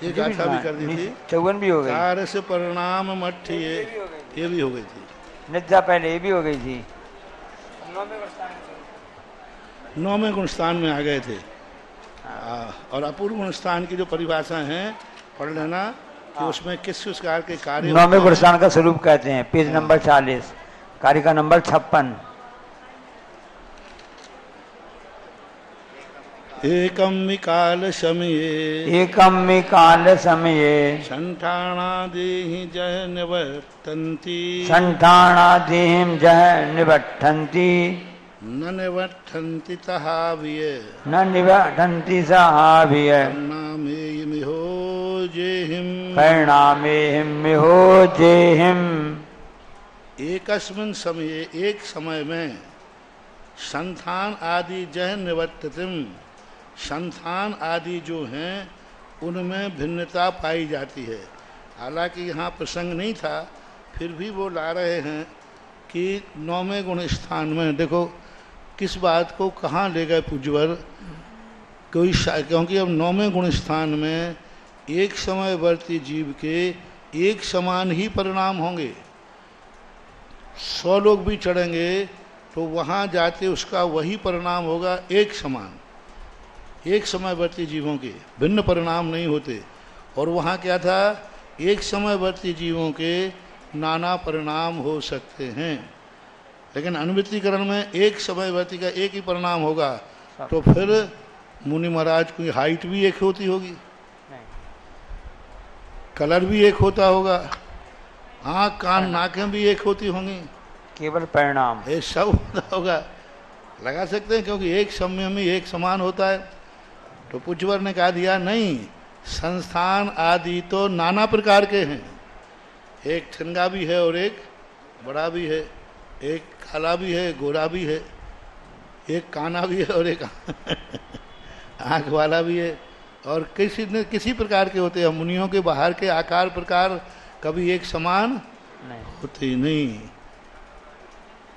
ये गाथा भी कर दी थी। 54 भी हो गई। कार्य से परिणाम मठ ये भी हो गई थी। निद्रा पहले ये भी हो गई थी। 9वें गुणस्थान में आ गए थे। और अपूर्व गुणस्थान की जो परिभाषा है पढ़ लेना कि उसमें किस प्रकार के कार्य 9वें गुणस्थान का स्वरूप कहते हैं, पेज नंबर 40, कार्य का नंबर 56। एकम काल समये एकम काल समये संठाणादेहि जय निवर्तन्ति संठाणादिहिं जह निबद्धन्ति न निवर्तन्ति तहाविय न निबद्धन्ति सहाभिय नामेयमिहो जेहिम परिणामेहिमिहो जेहिम्। एकस्मिन् समये एक समय में संथान आदि जय निवर्ततिम, संथान आदि जो हैं उनमें भिन्नता पाई जाती है। हालांकि यहाँ प्रसंग नहीं था, फिर भी वो ला रहे हैं कि 9वें गुण स्थान में देखो किस बात को कहाँ ले गए पूज्यवर। क्योंकि अब 9वें गुण स्थान में एक समयवर्ती जीव के एक समान ही परिणाम होंगे। 100 लोग भी चढ़ेंगे तो वहाँ जाते उसका वही परिणाम होगा, एक समान। एक समयवर्ती जीवों के भिन्न परिणाम नहीं होते। और वहाँ क्या था, एक समयवर्ती जीवों के नाना परिणाम हो सकते हैं, लेकिन अनुवृत्तिकरण में एक समयवर्ती का एक ही परिणाम होगा। तो फिर मुनि महाराज की हाइट भी एक होती होगी, कलर भी एक होता होगा, आँख कान नाकें भी एक होती होंगी, केवल परिणाम ये सब होता होगा। लगा सकते हैं क्योंकि एक समय में एक समान होता है। तो पूज्यवर ने कहा दिया नहीं, संस्थान आदि तो नाना प्रकार के हैं। एक ठनगा भी है और एक बड़ा भी है, एक काला भी है, गोरा भी है, एक काना भी है और एक आँख वाला भी है, और किसी न किसी प्रकार के होते हैं। मुनियों के बाहर के आकार प्रकार कभी एक समान नहीं होते नहीं।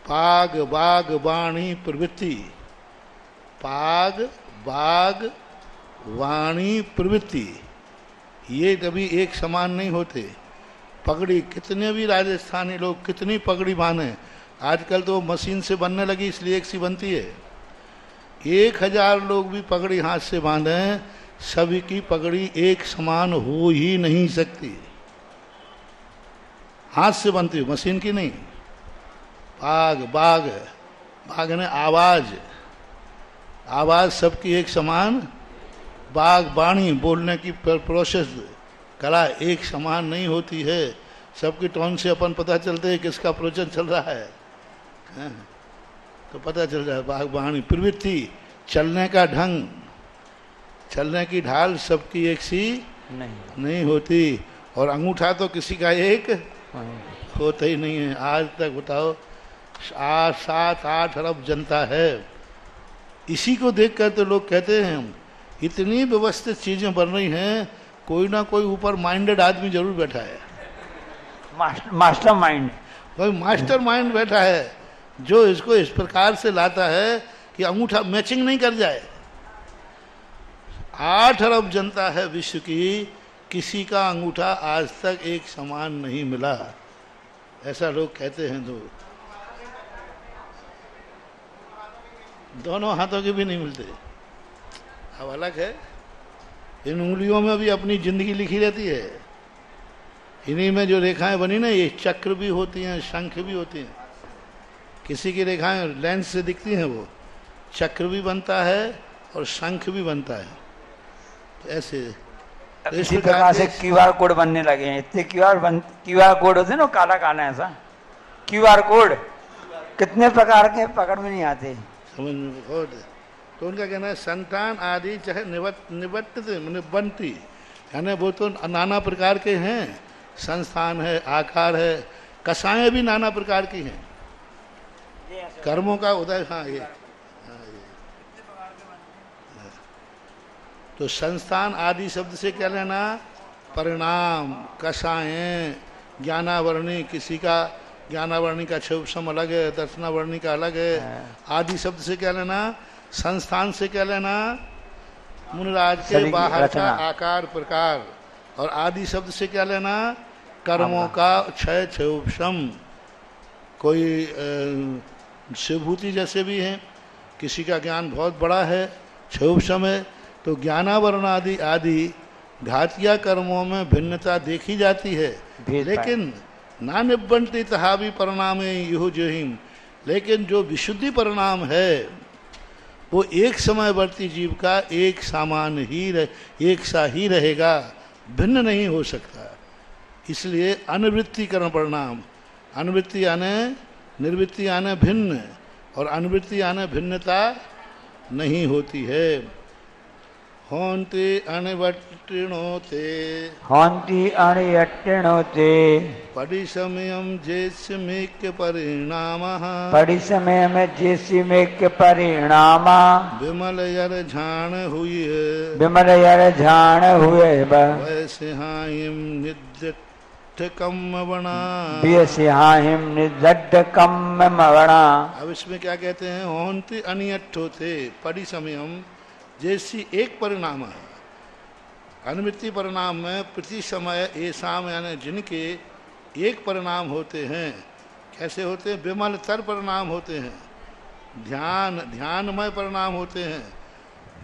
पाग बाग वाणी प्रवृत्ति, पाग बाग वाणी प्रवृत्ति ये कभी एक समान नहीं होते। पगड़ी, कितने भी राजस्थानी लोग कितनी पगड़ी बांधे, आजकल तो मशीन से बनने लगी इसलिए एक सी बनती है। 1000 लोग भी पगड़ी हाथ से बांधे, सभी की पगड़ी एक समान हो ही नहीं सकती। हाथ से बनती है, मशीन की नहीं। पाग बाग, बाग ने आवाज, आवाज सबकी एक समान। बाग वाणी, बोलने की प्रोसेस कला एक समान नहीं होती है। सबकी टोन से अपन पता चलते है किसका प्रवचन चल रहा है, तो पता चल रहा है। बाग वाणी प्रवृत्ति, चलने का ढंग, चलने की ढाल सबकी एक सी नहीं नहीं होती, और अंगूठा तो किसी का एक नहीं। होता ही नहीं है। आज तक बताओ 7-8 अरब जनता है, इसी को देखकर तो लोग कहते हैं इतनी व्यवस्थित चीजें बन रही हैं, कोई ना कोई ऊपर माइंडेड आदमी जरूर बैठा है, मास्टर माइंड। कोई मास्टर माइंड बैठा है जो इसको इस प्रकार से लाता है कि अंगूठा मैचिंग नहीं कर जाए। 8 अरब जनता है विश्व की, किसी का अंगूठा आज तक एक समान नहीं मिला, ऐसा लोग कहते हैं। तो दोनों हाथों के भी नहीं मिलते। अब अलग है, इन उंगलियों में भी अपनी जिंदगी लिखी रहती है, इन्हीं में जो रेखाएं बनी ना, ये चक्र भी होती हैं, शंख भी होती हैं। किसी की रेखाएं लेंस से दिखती हैं, वो चक्र भी बनता है और शंख भी बनता है। तो ऐसे इसी प्रकार से क्यूआर कोड बनने लगे हैं, इतने क्यूआर कोड होते हैं ना, काला काला ऐसा क्यूआर कोड, कितने प्रकार के पकड़ में नहीं आते, समझ में बहुत है। तो उनका कहना है संतान आदि चाहे निबंती, यानी वो तो नाना प्रकार के हैं, संस्थान है, आकार है, कसाएं भी नाना प्रकार की हैं, कर्मों का उदय। हाँ ये तो संस्थान आदि शब्द से क्या लेना, परिणाम, कसाएं, ज्ञानावरणी, किसी का ज्ञानावरणी का क्षोभसम अलग है, दर्शनावरणी का अलग है। आदि शब्द से क्या लेना, संस्थान से क्या लेना, मुनिराज के बाहर का आकार प्रकार, और आदि शब्द से क्या लेना, कर्मों का क्षय क्षोभसम। कोई शिवभूति जैसे भी हैं, किसी का ज्ञान बहुत बड़ा है, क्षोभसम है, तो ज्ञानावरण आदि आदि घातिया कर्मों में भिन्नता देखी जाती है, लेकिन ना निबंती तहावी परिणाम युह जोहिम, लेकिन जो विशुद्धि परिणाम है वो एक समयवर्ती जीव का एक समान ही एक सा ही रहेगा, भिन्न नहीं हो सकता। इसलिए अनिवृत्तिकरण परिणाम, अनिवृत्ति आने निर्वृत्ति आने भिन्न, और अनिवृत्ति आने भिन्नता नहीं होती है। होन्ति अनिवट्टिणोते, होन्ति अनिवट्टिणोते, परिसमयम जेस्मेक्य परिणामः, परिसमयम जेस्मेक्य परिणामा, विमल यर झाण हुई, विमल यर झाण हुए, वैसिहायिम निद्दठकम वणा, वैसिहायिम निद्दठकम वणा। अब इसमें क्या कहते हैं, होन्ति अनियट्ठोते परिसमयम, जैसी एक परिणाम है। अनुवृत्ति परिणाम में प्रति समय ऐसाम, यानी जिनके एक परिणाम होते हैं। कैसे होते हैं, विमल तर परिणाम होते हैं, ध्यानमय परिणाम होते हैं।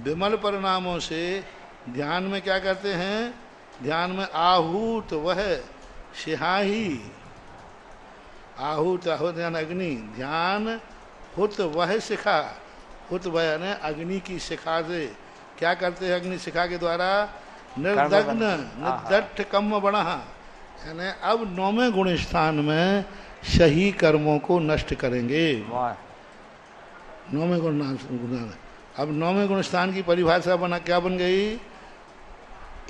विमल परिणामों से ध्यान में क्या करते हैं, ध्यान में आहूत वह सिहाही, आहूत यानी अग्नि, ध्यान हुत वह शिखा, हुत वह ने अग्नि की शिखा से क्या करते हैं, अग्नि शिखा के द्वारा निर्दग्न निर्दट्ठ कम बना, यानी अब 9वें गुण स्थान में सही कर्मों को नष्ट करेंगे। 9वें गुण, अब 9वें गुण स्थान की परिभाषा बना क्या बन गई,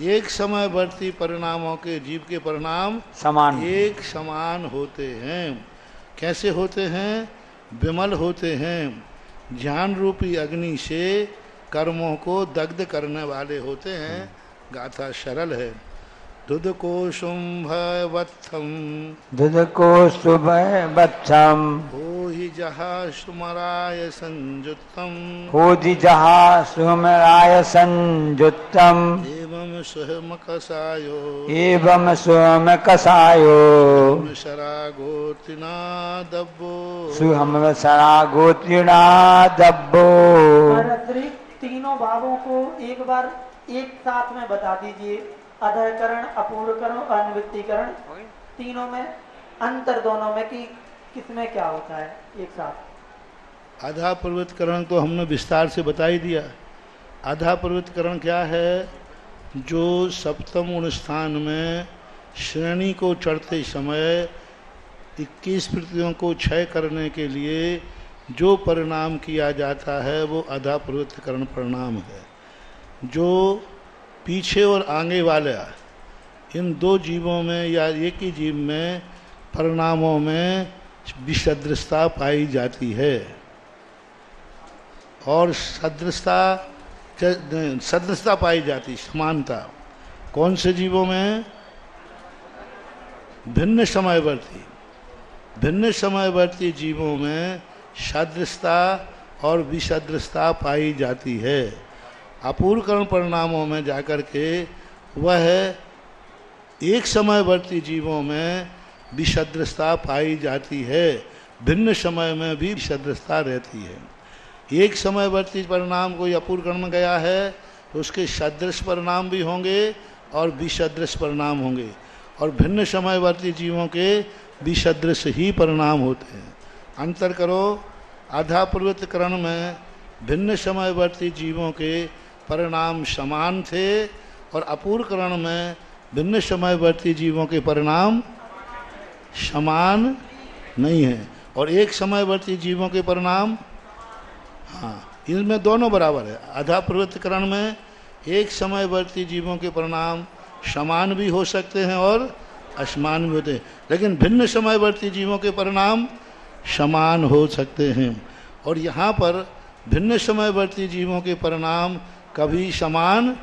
एक समयवर्ती परिणामों के जीव के परिणाम समान, एक समान होते हैं। कैसे होते हैं, विमल होते हैं, ज्ञान रूपी अग्नि से कर्मों को दग्ध करने वाले होते हैं। गाथा सरल है। दुध को शुंभवत्थम, दुध को शुंभवत्थम, हो ही जहा सुमराय संयुक्तम, हो ही जहा सुमराय संयुक्तम, एवं स्वयं कसायो, एवं स्वयं कसायो, शरा गोत्रिना दब्बो, सुहम सरा गोत्रिना दब्बो। अतिरिक्त तीनों भावों को एक बार एक साथ में बता दीजिए, अधःकरण, अपूर्वकरण और अनुवृत्तिकरण, तीनों में अंतर दोनों में कि किसमें क्या होता है एक साथ। आधा प्रवृत्तकरण तो हमने विस्तार से बता ही दिया। आधा प्रवृत्तकरण क्या है, जो सप्तम गुण स्थान में श्रेणी को चढ़ते समय 21 वृत्तियों को क्षय करने के लिए जो परिणाम किया जाता है वो आधा प्रवृत्तकरण परिणाम है। जो पीछे और आगे वाला इन दो जीवों में या एक ही जीव में परिणामों में विसदृशता पाई जाती है और सदृशता पाई जाती, समानता। कौन से जीवों में? भिन्न समयवर्ती जीवों में सदृशता और विसदृशता पाई जाती है। अपूर्वकरण परिणामों में जाकर के वह एक समयवर्ती जीवों में विसदृशता पाई जाती है, भिन्न समय में भी विसदृशता रहती है। एक समयवर्ती परिणाम कोई अपूर्वकरण में गया है तो उसके सदृश परिणाम भी होंगे और विसदृश परिणाम होंगे, और भिन्न समयवर्ती जीवों के विसदृश ही परिणाम होते हैं। अंतर करो, आधाप्रवृत्तकरण में भिन्न समयवर्ती जीवों के परिणाम समान थे और अपूर्वकरण में भिन्न समयवर्ती जीवों के परिणाम समान नहीं है, और एक समयवर्ती जीवों के परिणाम, हाँ, इनमें दोनों बराबर है। आधाप्रवृत्तकरण में एक समयवर्ती जीवों के परिणाम समान भी हो सकते हैं और असमान भी होते हैं, लेकिन भिन्न समयवर्ती जीवों के परिणाम समान हो सकते हैं। और यहाँ पर भिन्न समयवर्ती जीवों के परिणाम कभी समान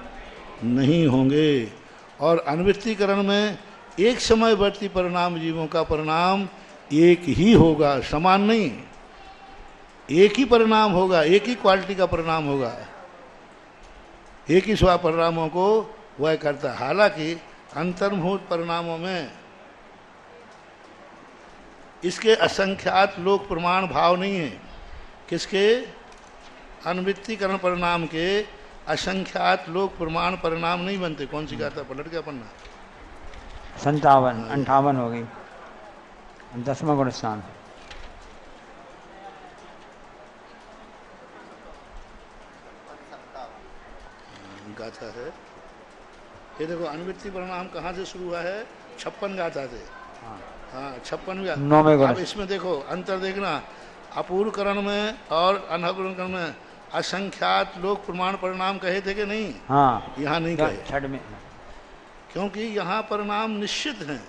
नहीं होंगे। और अनुवृत्तीकरण में एक समयवर्ती परिणाम जीवों का परिणाम एक ही होगा, समान नहीं, एक ही परिणाम होगा, एक ही क्वालिटी का परिणाम होगा, एक ही स्व परिणामों को वह करता है। हालांकि अंतर्मुहूर्त परिणामों में इसके असंख्यात लोक प्रमाण भाव नहीं है। किसके? अनुवृत्तीकरण परिणाम के असंख्यात लोक प्रमाण परिणाम नहीं बनते। कौन सी गाता? पलट गया पन्ना। 57 58 हो गई, 10वां गुण स्थान। गाथा है ये, देखो अनुवृत्ति परिणाम कहाँ से शुरू हुआ है? 56 गाथा से। हाँ 56 9वें गुण। अब इसमें देखो अंतर देखना, अपूर्वकरण में और अनपूर्वकरण में असंख्यात लोक प्रमाण परिणाम कहे थे कि नहीं? हाँ, यहाँ नहीं कहे, छठ में, क्योंकि यहाँ परिणाम निश्चित हैं।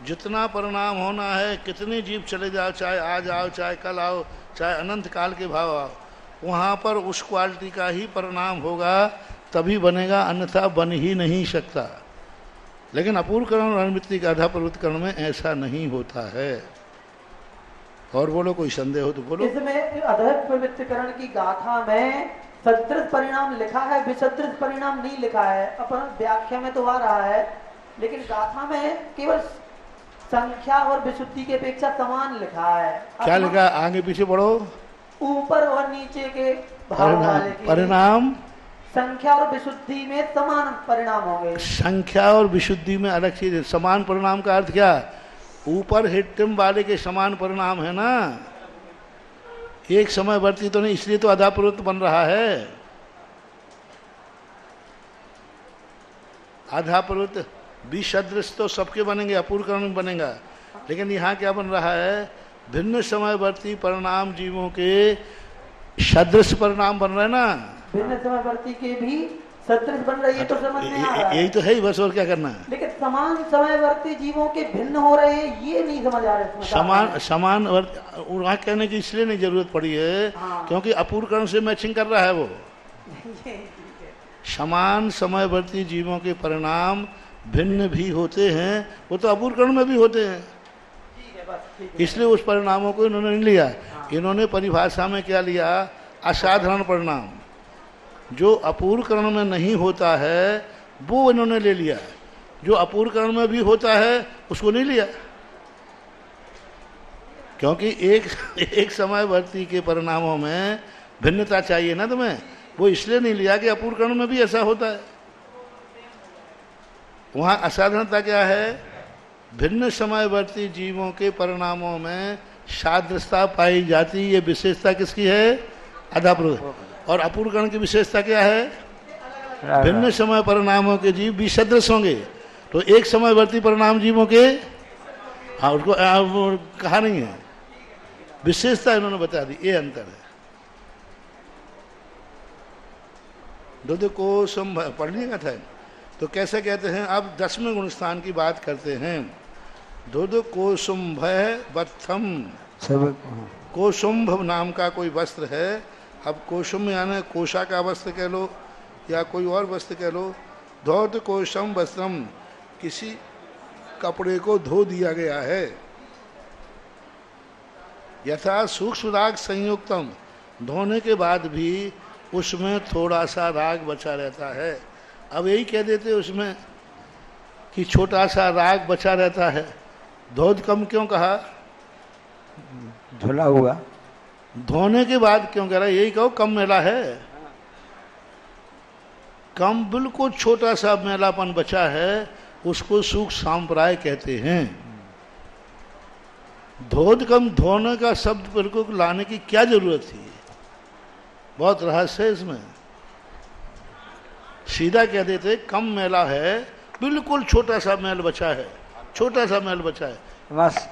जितना परिणाम होना है, कितने जीव चले जाओ, चाहे आज आओ, चाहे कल आओ, चाहे अनंत काल के भाव आओ, वहाँ पर उस क्वालिटी का ही परिणाम होगा, तभी बनेगा, अन्यथा बन ही नहीं सकता। लेकिन अपूर्वकरण और अनुवृत्ति का आधाप्रवृत्तकरण में ऐसा नहीं होता है। और बोलो, कोई संदेह हो तो बोलो। इसमें अधाप्रवृत्तकरण की गाथा में सदृश परिणाम लिखा है, विसदृश परिणाम नहीं लिखा है। अपन व्याख्या में तो आ रहा है, लेकिन गाथा में केवल संख्या और विशुद्धि की अपेक्षा समान लिखा है। क्या लिखा? आगे पीछे बढ़ो। ऊपर और नीचे के भाव वाले की परिणाम संख्या और विशुद्धि में समान परिणाम होंगे। संख्या और विशुद्धि में अलग चीज है। समान परिणाम का अर्थ क्या? ऊपर हिट्टम वाले के समान परिणाम है ना, एक समयवर्ती तो नहीं, इसलिए तो आधाप्रवृत्त बन रहा है। आधाप्रवृत्त विसदृश तो सबके बनेंगे, अपूर्वकरण में बनेगा, लेकिन यहाँ क्या बन रहा है? भिन्न समयवर्ती परिणाम जीवों के सदृश परिणाम बन रहे हैं ना। भिन्न समयवर्ती के भी सदृश बन रही है, तो समझ में आ रहा है। यही तो है ही, बस और क्या करना है। लेकिन समान समयवर्ती जीवों के भिन्न हो रहे हैं, ये नहीं समझ आ रहा है। समान वहाँ कहने की इसलिए नहीं जरूरत पड़ी है, हाँ। क्योंकि अपूर्वकरण से मैचिंग कर रहा है वो। समान समयवर्ती जीवों के परिणाम भिन्न भी होते हैं, वो तो अपूर्वकरण में भी होते हैं, इसलिए उस परिणामों को इन्होंने नहीं लिया। इन्होंने परिभाषा में क्या लिया? असाधारण परिणाम, जो अपूर्वकरण में नहीं होता है वो इन्होंने ले लिया, जो अपूर्वकरण में भी होता है उसको नहीं लिया। क्योंकि एक समयवर्ती के परिणामों में भिन्नता चाहिए ना तुम्हें, वो इसलिए नहीं लिया कि अपूर्वकरण में भी ऐसा होता है। वहाँ असाधारणता क्या है? भिन्न समयवर्ती जीवों के परिणामों में सादृशता पाई जाती, ये विशेषता किसकी है? आधाप्रवृत्त। और अपूर्वकरण की विशेषता क्या है? भिन्न समय परिणामों के जीव भी सदृश होंगे, तो एक समयवर्ती परिणाम जीवों के, हाँ उसको कहा नहीं है, विशेषता इन्होंने बता दी, ये अंतर है। दुध को शुंभ पढ़ लिया था। तो कैसे कहते हैं? अब 10वें गुणस्थान की बात करते हैं। दुध कोशुंभ वत्थम, सब कोशुंभ नाम का कोई वस्त्र है। अब कोशुंभ यानी कोशा का वस्त्र कह लो या कोई और वस्त्र कह लो। धौत कोशम वस्त्रम, किसी कपड़े को धो दिया गया है। यथा सूक्ष्म राग संयुक्तम, धोने के बाद भी उसमें थोड़ा सा राग बचा रहता है। अब यही कह देते उसमें कि छोटा सा राग बचा रहता है। धोध कम क्यों कहा? धुला हुआ। धोने के बाद क्यों कह रहा है? यही कहो कम मैला है। कम बिल्कुल छोटा सा मैलापन बचा है, उसको सूक्ष्म सांप्राय कहते हैं। धोध कम, धोने का शब्द बिल्कुल लाने की क्या जरूरत थी? बहुत रहस्य है इसमें। सीधा कह देते कम मैला है, बिल्कुल छोटा सा मैल बचा है, छोटा सा मैल बचा है। बस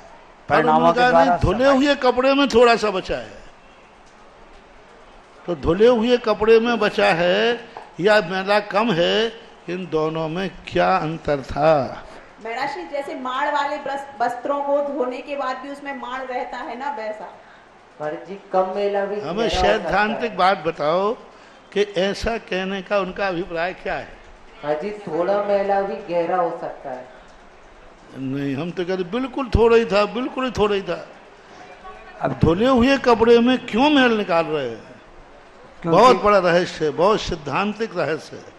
परिणामों के नहीं, द्वारा धुले हुए कपड़े में थोड़ा सा बचा है। तो धुले हुए कपड़े में बचा है या मैला कम है, इन दोनों में क्या अंतर था? महर्षि जैसे माड़ वाले वस्त्रों को धोने के बाद भी उसमें माड़ रहता है ना, वैसा। महाराज जी कम मेला भी हमें सैद्धांतिक बात बताओ कि ऐसा कहने का उनका अभिप्राय क्या है? हाजी थोड़ा मेला भी गहरा हो सकता है। नहीं, हम तो कहते बिल्कुल थोड़ा ही था, बिल्कुल ही थोड़ा ही था। अब धुले हुए कपड़े में क्यों मैल निकाल रहे हैं? बहुत बड़ा रहस्य है, बहुत सिद्धांतिक रहस्य है।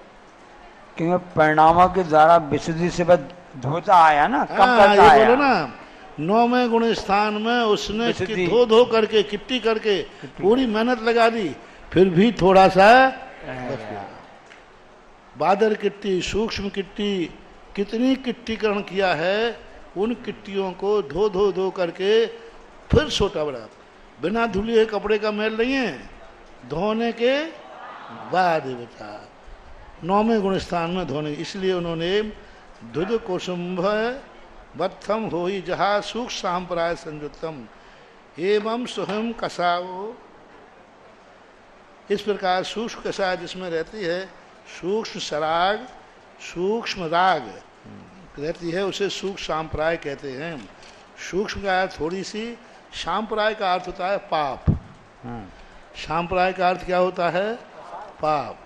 क्योंकि परिणामों के द्वारा विशुद्धि से बस धोता आया ना, कम हाँ, करता ये आया। बोलो ना, 9वें गुण स्थान में उसने विशुद्धि। धो धो करके किट्टी करके पूरी मेहनत लगा दी, फिर भी थोड़ा सा बच गया। बादर किट्टी, सूक्ष्म किट्टी, कितनी किट्टीकरण किया है, उन किट्टियों को धो धो धो करके फिर छोटा बड़ा। बिना धुले हुए कपड़े का मैल नहीं है, धोने के बाद ही बचा। 9वें गुण स्थान में धोने, इसलिए उन्होंने दुध कुसुम्भ वत्थम हो ही जहा सूक्ष्म सांप्राय संयुक्तम एवं स्वयं कसाओ। इस प्रकार सूक्ष्म कसाय जिसमें रहती है, सूक्ष्म सराग, सूक्ष्म राग रहती है, उसे सूक्ष्म सांप्राय कहते हैं। सूक्ष्म का अर्थ थोड़ी सी, सांप्राय का अर्थ होता है पाप। सांप्राय का अर्थ क्या होता है? पाप।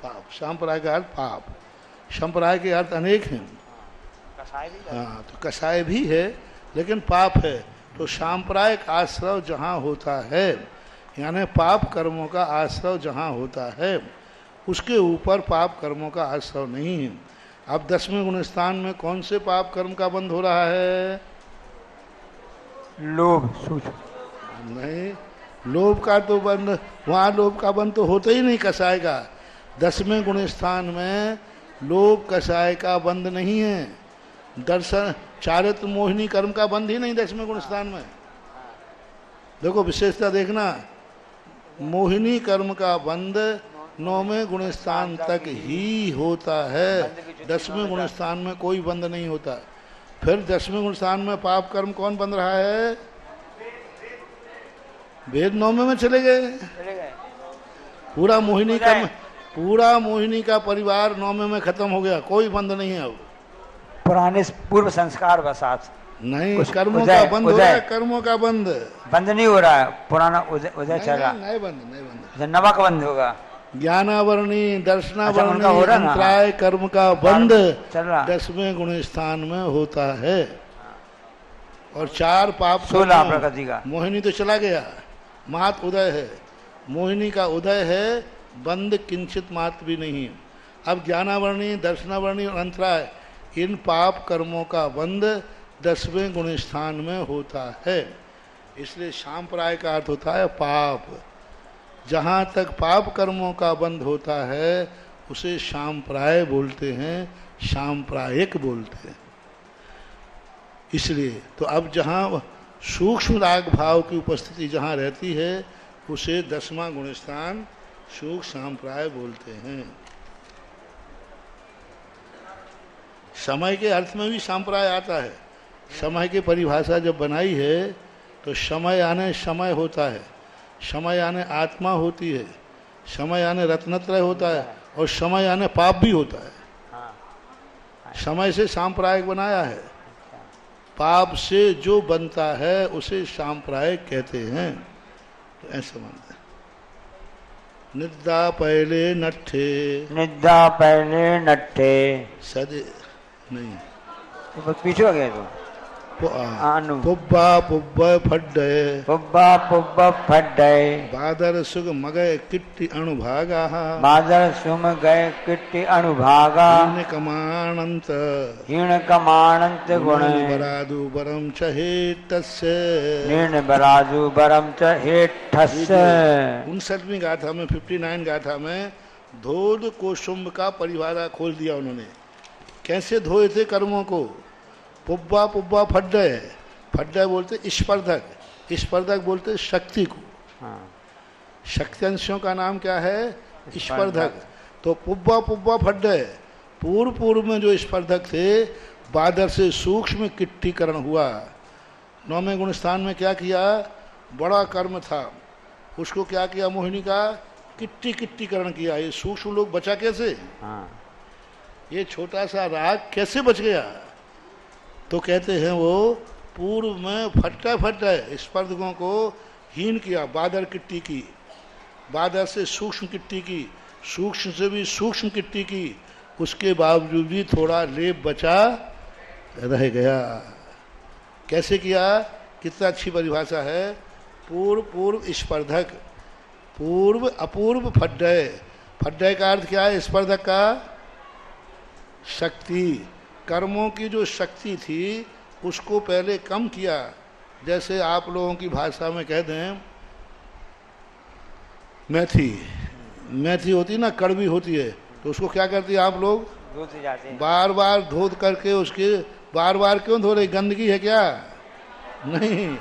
पाप, सांप्राय का अर्थ पाप। संप्राय के अर्थ अनेक हैं। हाँ, तो कसाय भी है लेकिन पाप है। तो सांप्रायिक आश्रव जहाँ होता है, यानी पाप कर्मों का आश्रव जहाँ होता है, उसके ऊपर पाप कर्मों का आश्रव नहीं है। अब 10वें गुण स्थान में कौन से पाप कर्म का बंध हो रहा है? लोभ, सूक्ष्म नहीं, लोभ का तो बंध, वहाँ लोभ का बंध तो होता ही नहीं कसाय का। 10वें गुण स्थान में लोभ कसाय का बंध नहीं है। दर्शन चारित्र मोहिनी कर्म का बंध ही नहीं 10वें गुण स्थान में। देखो विशेषता देखना, मोहिनी कर्म का बंध 9वें गुण स्थान तक ही होता है, 10वें गुण स्थान में कोई बंध नहीं होता। फिर 10वें गुण स्थान में पाप कर्म कौन बंध रहा है? वेद 9वें में चले गए। पूरा मोहिनी कर्म, पूरा मोहिनी का परिवार 9वें में खत्म हो गया, कोई बंध नहीं है अब। पुराने पूर्व संस्कार बसात नहीं, कर्मों का बंद हो रहा है, कर्मों का बंद बंद नहीं हो रहा है। पुराना उदय चल रहा, नहीं बंद, नहीं बंद। नमक बंद होगा। ज्ञानावरणी, दर्शनावरणी, उनका हो रहा ना? अंतराय कर्म का बंद चल रहा। 10वें गुण स्थान में होता है। और 4 पाप 16 प्रकृति का। मोहिनी तो चला गया, मात उदय है। मोहिनी का उदय है, बंद किंचित मात्र भी नहीं। अब ज्ञानावरणी, दर्शनावरणी और अंतराय, इन पाप कर्मों का बंद 10वें गुण स्थान में होता है। इसलिए सांप्राय का अर्थ होता है पाप। जहाँ तक पाप कर्मों का बंद होता है उसे सांप्राय बोलते हैं, सांप्रायिक बोलते हैं। इसलिए तो अब जहाँ सूक्ष्म राग भाव की उपस्थिति जहाँ रहती है उसे 10वां गुण स्थान सूक्ष्म सांप्राय बोलते हैं। समय के अर्थ में भी सांप्राय आता है। समय की परिभाषा जब बनाई है तो समय आने समय होता है, समय आने आत्मा होती है, समय यानी रत्नत्रय होता है और समय यानी पाप भी होता है। हाँ समय से सांप्रदायिक बनाया है, पाप से जो बनता है उसे सांप्रदायिक कहते हैं। तो ऐसे मानते हैं। निद्रा पहले नट्ठे निद्रा पहले नट्ठे सदे नहीं तो बस पीछे हो गया तो आनु पुब्बा पुब्ब फड्डे पुब्बा पुब्बा फड्डे बादर सुग मगय किट्टि अणुभागा बादर सुम गए किट्टि अणुभागा हीन कमानंत हीण कमानंत गुण बरादु बरम चहे तस्य। निर्ण बराजु बरम च हेठस्य। 59वीं गाथा में 59 गाथा में धोध कोशुंभ का परिभाषा खोल दिया उन्होंने। कैसे धोए थे कर्मों को? पुब्बा पुब्बा फड्डय, फड्डय बोलते स्पर्धक, स्पर्धक बोलते शक्ति को। हाँ शक्ति अंशों का नाम क्या है? स्पर्धक। तो पुब्बा पुब्बा फड्डय, पूर्व पूर्व में जो स्पर्धक थे बादर से सूक्ष्म किट्टीकरण हुआ। 9वें गुण स्थान में क्या किया? बड़ा कर्म था, उसको क्या किया? मोहिनी का किट्टीकरण किया। ये सूक्ष्म लोग बचा कैसे? हाँ ये छोटा सा राग कैसे बच गया? तो कहते हैं वो पूर्व में फट्टा स्पर्धकों को हीन किया, बादर किट्टी की, बादर से सूक्ष्म किट्टी की, सूक्ष्म से भी सूक्ष्म किट्टी की, उसके बावजूद भी थोड़ा लेप बचा रह गया। कैसे किया? कितना अच्छी परिभाषा है। पूर्व पूर्व स्पर्धक, पूर्व अपूर्व फड्डय। फड्डय का अर्थ क्या है? स्पर्धक का शक्ति। कर्मों की जो शक्ति थी उसको पहले कम किया। जैसे आप लोगों की भाषा में कह दें मेथी, मेथी होती ना, कड़वी होती है, तो उसको क्या करती है आप लोग? धोते जाते हैं। बार बार धोत करके उसके बार बार क्यों धो रहे? गंदगी है क्या? नहीं,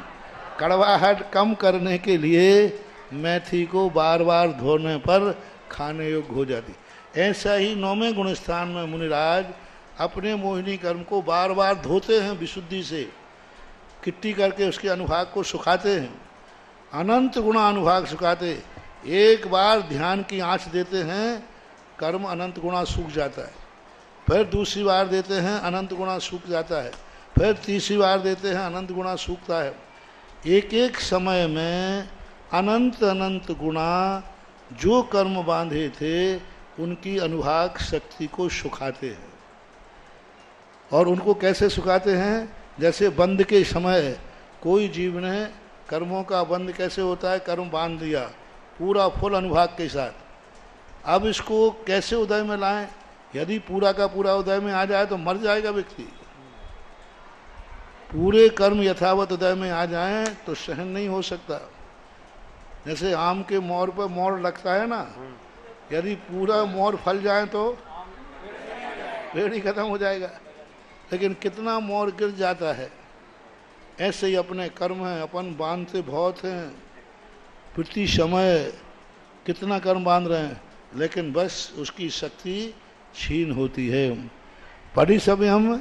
कड़वाहट कम करने के लिए मेथी को बार बार धोने पर खाने योग्य हो जाती। ऐसा ही 9वें गुण स्थान में मुनिराज अपने मोहिनी कर्म को बार बार धोते हैं, विशुद्धि से किट्टी करके उसके अनुभाग को सुखाते हैं। अनंत गुणा अनुभाग सुखाते। एक बार ध्यान की आँच देते हैं, कर्म अनंत गुणा सूख जाता है। फिर दूसरी बार देते हैं, अनंत गुणा सूख जाता है। फिर तीसरी बार देते हैं, अनंत गुणा सूखता है। एक एक समय में अनंत अनंत गुणा जो कर्म बांधे थे उनकी अनुभाग शक्ति को सुखाते हैं। और उनको कैसे सुखाते हैं? जैसे बंद के समय कोई जीव ने कर्मों का बंद कैसे होता है? कर्म बांध दिया पूरा फुल अनुभाग के साथ। अब इसको कैसे उदय में लाएं? यदि पूरा का पूरा उदय में आ जाए तो मर जाएगा व्यक्ति। पूरे कर्म यथावत उदय में आ जाएं तो सहन नहीं हो सकता। जैसे आम के मोर पर मोर लगता है ना, यदि पूरा मोर फल जाए तो पेड़ ही खत्म हो जाएगा, लेकिन कितना मोर गिर जाता है। ऐसे ही अपने कर्म हैं, अपन बांधते बहुत हैं, प्रति समय कितना कर्म बांध रहे हैं, लेकिन बस उसकी शक्ति छीन होती है। पढ़ी सभी हम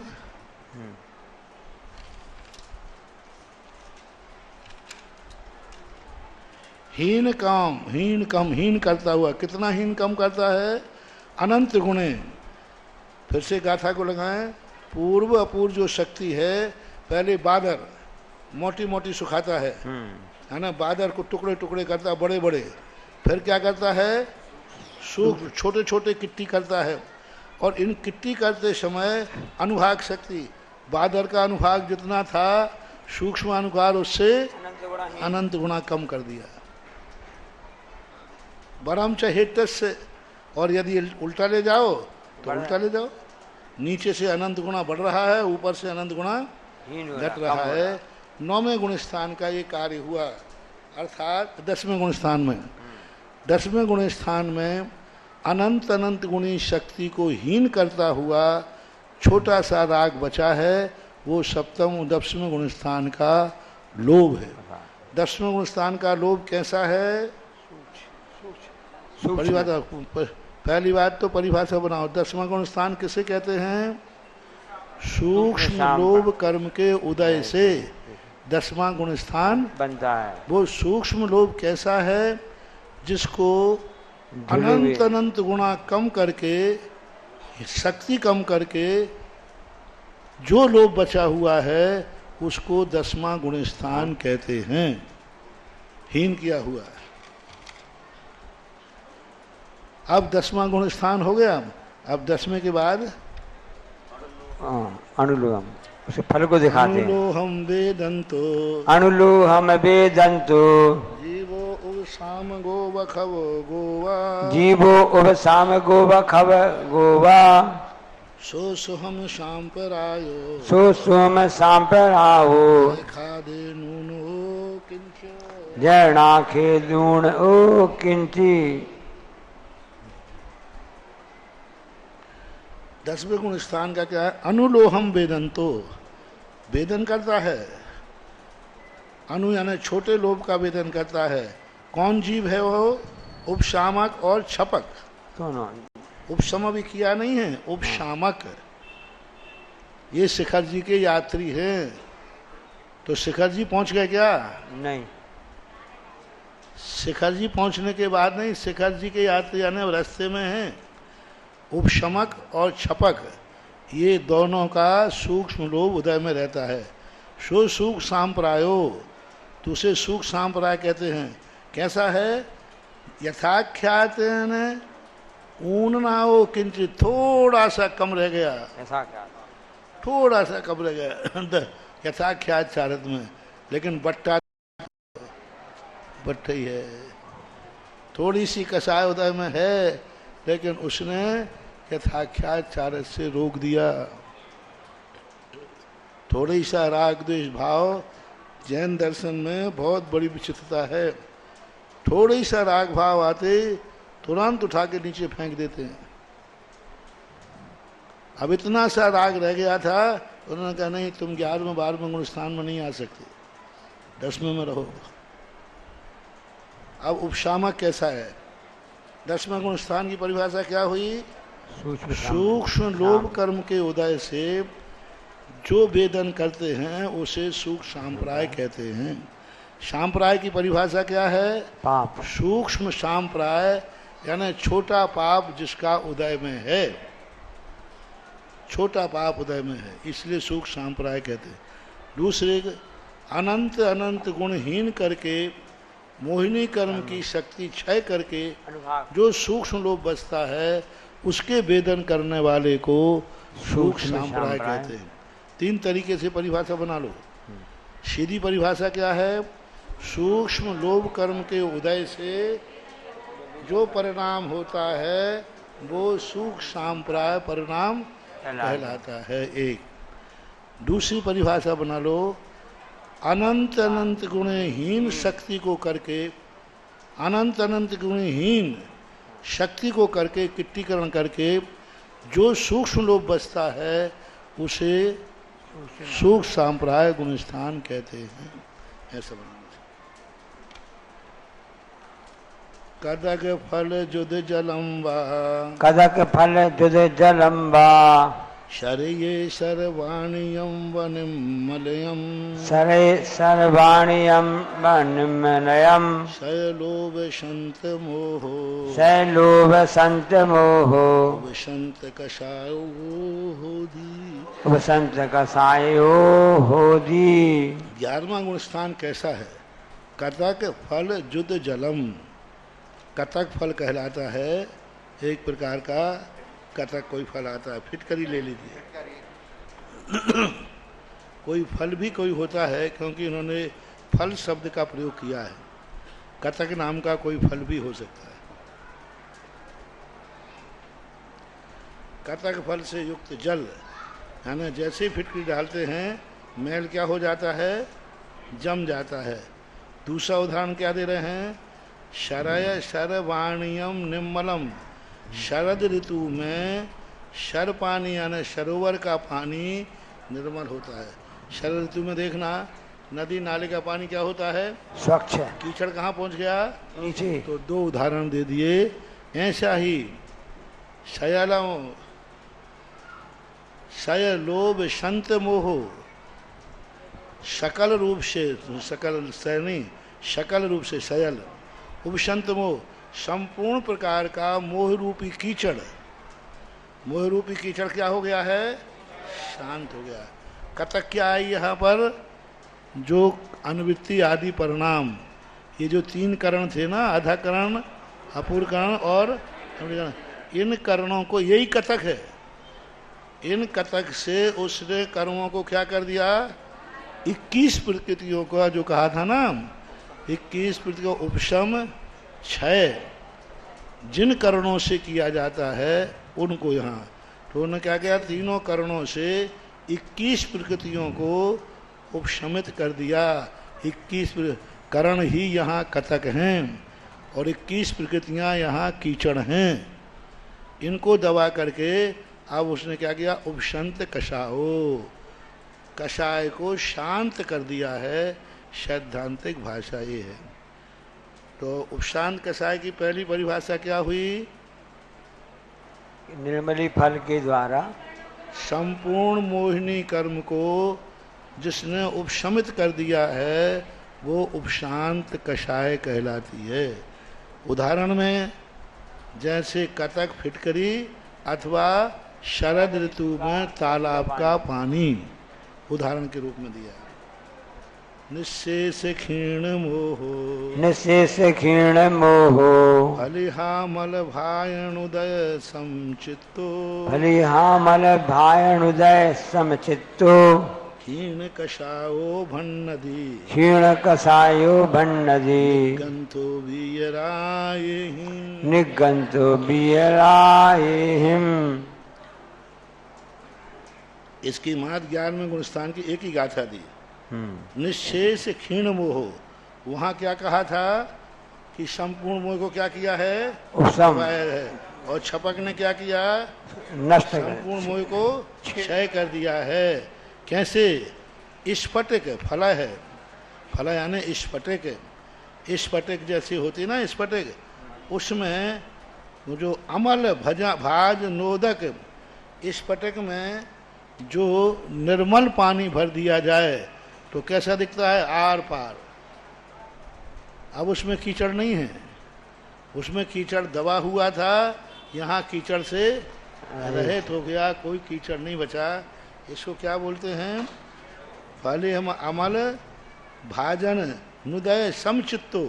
हीन काम हीन कम हीन करता हुआ। कितना हीन कम करता है? अनंत गुणे। फिर से गाथा को लगाएं। पूर्व अपूर्व जो शक्ति है, पहले बादर मोटी मोटी सुखाता है ना, बादर को टुकड़े टुकड़े करता बड़े बड़े। फिर क्या करता है? सूक्ष्म छोटे छोटे किट्टी करता है। और इन किट्टी करते समय अनुभाग शक्ति, बादर का अनुभाग जितना था सूक्ष्म अनुभाग उससे अनंत गुणा कम कर दिया। बरम चहेतस्य। और यदि उल्टा ले जाओ तो उल्टा ले जाओ, नीचे से अनंत गुणा बढ़ रहा है, ऊपर से अनंत गुणा घट रहा है। 9वें गुण स्थान का ये कार्य हुआ। अर्थात 10वें गुण स्थान में, 10वें गुण स्थान में अनंत अनंत गुणी शक्ति को हीन करता हुआ छोटा सा राग बचा है, वो सप्तम 10वें गुण स्थान का लोभ है। 10वें गुण स्थान का लोभ कैसा है? पहली बात तो परिभाषा बनाओ। 10वां गुण स्थान किसे कहते हैं? सूक्ष्म लोभ कर्म के उदय से 10वां गुण स्थान बनता है। वो सूक्ष्म लोभ कैसा है? जिसको अनंत अनंत गुणा कम करके, शक्ति कम करके जो लोभ बचा हुआ है उसको 10वां गुण स्थान कहते हैं। हीन किया हुआ है। अब 10वां गुण स्थान हो गया। अब 10वें के बाद अनुलोम, उसे फल को दिखाते हैं। अनुलोहम वेदंतो, अनुलोहम वेदंतो, जीवो उषाम गोवखव गोवा, जीवो उपसाम गोवखव गोवा, सो सुहम सांपरायो, सो सोम सांपराहो, खादे नूनो किंचो, जरणाखे दूण ओ किंची। 10वें गुण स्थान का क्या है? अनुलोहम वेदंतो, वेदन करता है। अनु यानी छोटे लोभ का वेदन करता है। कौन जीव है वो? उपशामक और छपक। दोनों। उपशम भी किया नहीं है, उपशामक। ये शिखर जी के यात्री हैं। तो शिखर जी पहुंच गए क्या? नहीं, शिखर जी पहुंचने के बाद नहीं, शिखर जी के यात्री यानी रास्ते में हैं। उपशमक और छपक, ये दोनों का सूक्ष्म लोभ उदय में रहता है। सो सूक्ष्म सांप्रायो, तो उसे सूक्ष्म सांप्राय कहते हैं। कैसा है? यथाख्यात ऊननाओ किंचित, थोड़ा सा कम रह गया, ऐसा क्या? थोड़ा सा कम रह गया यथाख्यात चारत में। लेकिन बट्टा बट्टा ही है, थोड़ी सी कसाय उदय में है, लेकिन उसने यथाख्यात चारत से रोक दिया। थोड़ी सा राग द्वेष भाव जैन दर्शन में बहुत बड़ी विचित्रता है। थोड़ी सा राग भाव आते तुरंत उठा के नीचे फेंक देते हैं। अब इतना सा राग रह गया था, उन्होंने कहा नहीं, तुम 11वें 12वें गुण स्थान में नहीं आ सकते, 10वें में रहो। अब उपशामक कैसा है? 10वें गुण स्थान की परिभाषा क्या हुई? सूक्ष्म लोभ कर्म के उदय से जो वेदन करते हैं उसे सूक्ष्म सांप्राय कहते हैं। सांप्राय की परिभाषा क्या है? पाप। सूक्ष्म सांप्राय यानी छोटा पाप जिसका उदय में है, छोटा पाप उदय में है, इसलिए सूक्ष्म सांप्राय कहते हैं। दूसरे, अनंत अनंत गुणहीन करके, मोहिनी कर्म की शक्ति क्षय करके जो सूक्ष्म लोभ बचता है उसके वेदन करने वाले को सूक्ष्म सांप्राय कहते हैं। 3 तरीके से परिभाषा बना लो। सीधी परिभाषा क्या है? सूक्ष्म लोभ कर्म के उदय से जो परिणाम होता है वो सूक्ष्म सांप्राय परिणाम कहलाता है। एक। दूसरी परिभाषा बना लो, अनंत अनंत गुणहीन शक्ति को करके, अनंत अनंत गुणहीन शक्ति को करके, किट्टीकरण करके जो सूक्ष्म लोभ बचता है उसे सूक्ष्म सांप्राय गुणस्थान कहते हैं। ऐसा बनाना। कदक फल जुद जलम्बा, कदक फल जुद जलम्बा, शरये सर्वाणियम वनिमलयम, सरे सर्वाणियम वनिमलयम, शयलोभ संत मोहो, शैलोभ संत मोहो, वसंत कषायो होदी, वसंत कसायो होदी। 11वां गुण स्थान कैसा है? कतक फल जुद जलम। कतक फल कहलाता है एक प्रकार का, कतक कोई फल आता है, फिटकरी ले लीजिए। कोई फल भी कोई होता है, क्योंकि इन्होंने फल शब्द का प्रयोग किया है। कतक नाम का कोई फल भी हो सकता है। कतक फल से युक्त जल, यानी जैसे फिटकरी डालते हैं मैल क्या हो जाता है? जम जाता है। दूसरा उदाहरण क्या दे रहे हैं? शरय शरवाणियम निर्मलम। शरद ऋतु में शर पानी यानी सरोवर का पानी निर्मल होता है। शरद ऋतु में देखना नदी नाले का पानी क्या होता है? स्वच्छ। कीचड़ कहाँ पहुँच गया? नीचे। तो 2 उदाहरण दे दिए। ऐसा ही शयलम, शय लोभ संत मोह, सकल रूप से, सकल सैनी, सकल रूप से शयल, उपशंत मोह, संपूर्ण प्रकार का मोह रूपी कीचड़, मोह रूपी कीचड़ क्या हो गया है? शांत हो गया। कतक क्या आई यहाँ पर? जो अनुवृत्ति आदि परिणाम, ये जो 3 करण थे ना, अधकरण, अपूर्वकरण और इन करणों को, यही कतक है। इन कतक से उसने कर्मों को क्या कर दिया? 21 प्रकृतियों का जो कहा था ना, 21 प्रकृतियों का उपशम क्षय जिन करणों से किया जाता है उनको यहाँ, तो उन्होंने क्या किया? तीनों करणों से 21 प्रकृतियों को उपशमित कर दिया। 21 करण ही यहाँ कतक हैं और 21 प्रकृतियाँ यहाँ कीचड़ हैं। इनको दबा करके अब उसने क्या किया? उपशंत कषाओ, कषाय को शांत कर दिया है। सैद्धांतिक भाषा ये है। तो उपशांत कषाय की पहली परिभाषा क्या हुई? निर्मली फल के द्वारा संपूर्ण मोहिनी कर्म को जिसने उपशमित कर दिया है वो उपशांत कषाय कहलाती है। उदाहरण में जैसे कतक फिटकरी अथवा शरद ऋतु में तालाब का पानी उदाहरण के रूप में दिया। निःशेष क्षीण मोहो, निःशेष क्षीण मोहो, फलिहामल भायणुदय समचित्तो, फलिहामल भायणुदय समचित्तो, क्षीण कषायो भन्नधि, क्षीण कषायो भन्नधि, गंथो वीयरायहि, निगंतो बीयरायहिम। इसकी मात 11वें गुणस्थान की एक ही गाथा दी। निःशेष क्षीण मोह, वहाँ क्या कहा था कि संपूर्ण मोह को क्या किया है? उपशम है। और छपक ने क्या किया? नष्ट संपूर्ण मोह को क्षय कर दिया है। कैसे? स्फटिक फल है, फल यानी स्फटिक, स्फटिक जैसी होती ना स्फटिक, उसमें जो अमल भाज नोदक, स्फटिक में जो निर्मल पानी भर दिया जाए तो कैसा दिखता है? आर पार। अब उसमें कीचड़ नहीं है, उसमें कीचड़ दबा हुआ था, यहाँ कीचड़ से रहित हो गया, कोई कीचड़ नहीं बचा। इसको क्या बोलते हैं? पहले हम अमल भाजन नुदय समचित्तो,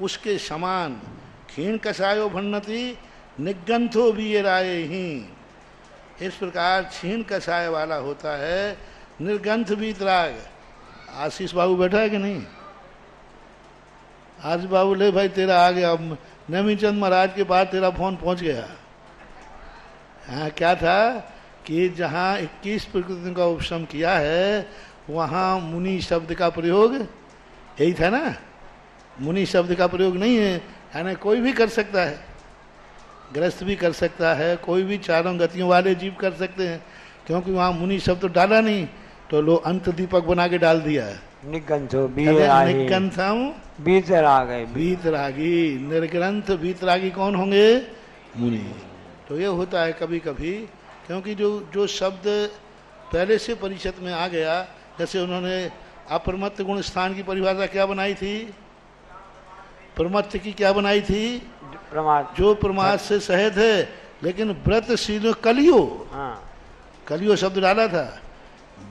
उसके समान क्षीण कषायो भन्नति निगंथो वीयराय ही। इस प्रकार क्षीण कषाय वाला होता है निर्गंथ वीतराग। आशीष बाबू बैठा है कि नहीं? आशीष बाबू ले भाई तेरा आ गया, नवीचंद महाराज के बाद तेरा फोन पहुंच गया। हाँ, क्या था कि जहाँ 21 प्रकृतियों का उपशम किया है वहाँ मुनि शब्द का प्रयोग यही था ना। मुनि शब्द का प्रयोग नहीं है, यानी कोई भी कर सकता है, ग्रस्त भी कर सकता है, कोई भी चारों गतियों वाले जीव कर सकते हैं, क्योंकि वहाँ मुनि शब्द तो डाला नहीं, तो लो अंत दीपक बना के डाल दिया है। निगंथो निगंथम बीतरागी, बीतरागी, निर्ग्रंथ बीतरागी कौन होंगे? मुनि। तो ये होता है कभी कभी, क्योंकि जो शब्द पहले से परिषद में आ गया, जैसे उन्होंने अप्रमत्त गुण स्थान की परिभाषा क्या बनाई थी? प्रमत्त की क्या बनाई थी? जो प्रमाद से सहित है, लेकिन व्रतशीलों कलियो, कलियो शब्द डाला था,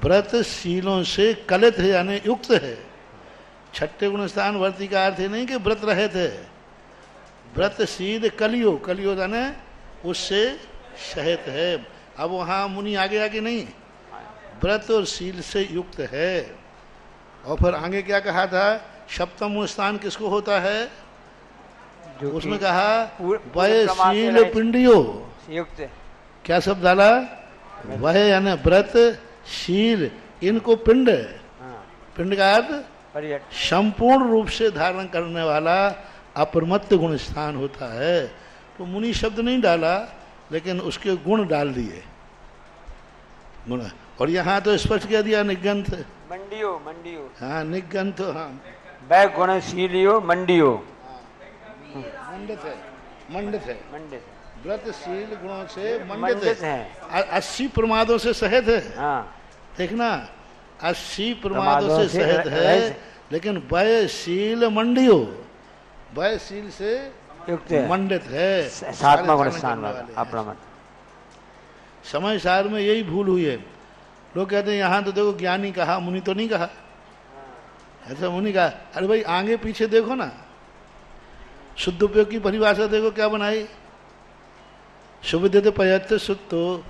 व्रतशीलों से कलित है यानी युक्त है। छठे गुण स्थान वर्ती का अर्थ है नहीं कि व्रत रहित है, व्रतशील कलियो, कलियो यानी उससे सहित है। अब वहाँ मुनि आ गया कि नहीं? व्रत और शील से युक्त है। और फिर आगे क्या कहा था? सप्तम स्थान किसको होता है? उसमें कहा वयशील पिंडियो, युक्त। क्या शब्द डाला? वह यानी व्रत शील, इनको पिंड, पिंड का अर्थ संपूर्ण रूप से धारण करने वाला अप्रमत्त गुण स्थान होता है। तो मुनि शब्द नहीं डाला, लेकिन उसके गुण डाल दिए गुण। और यहाँ तो स्पष्ट कह दिया निगंथ, मंडियो, मंडियो, हाँ निगंथ, हाँ वह गुणशीलियो मंडियो, मंडित है, मंडित है, मंडित, व्रतशील गुणों से मंडित है, 80 प्रमादों से सहित है। हाँ, देखना 80 प्रमादों से सहित है, लेकिन वयशील मंडियो, वयशील से युक्त है, मंडित है, सातवां गुण सारे स्थान करने वाला वाले हैं। अपना मत। समय सार में यही भूल हुई है। लोग कहते हैं यहाँ तो देखो ज्ञानी कहा, मुनि तो नहीं कहा। ऐसा मुनि कहा, अरे भाई आगे पीछे देखो ना, शुद्ध उपयोग की परिभाषा देखो क्या बनाई। शुभदित पयत सुत्तो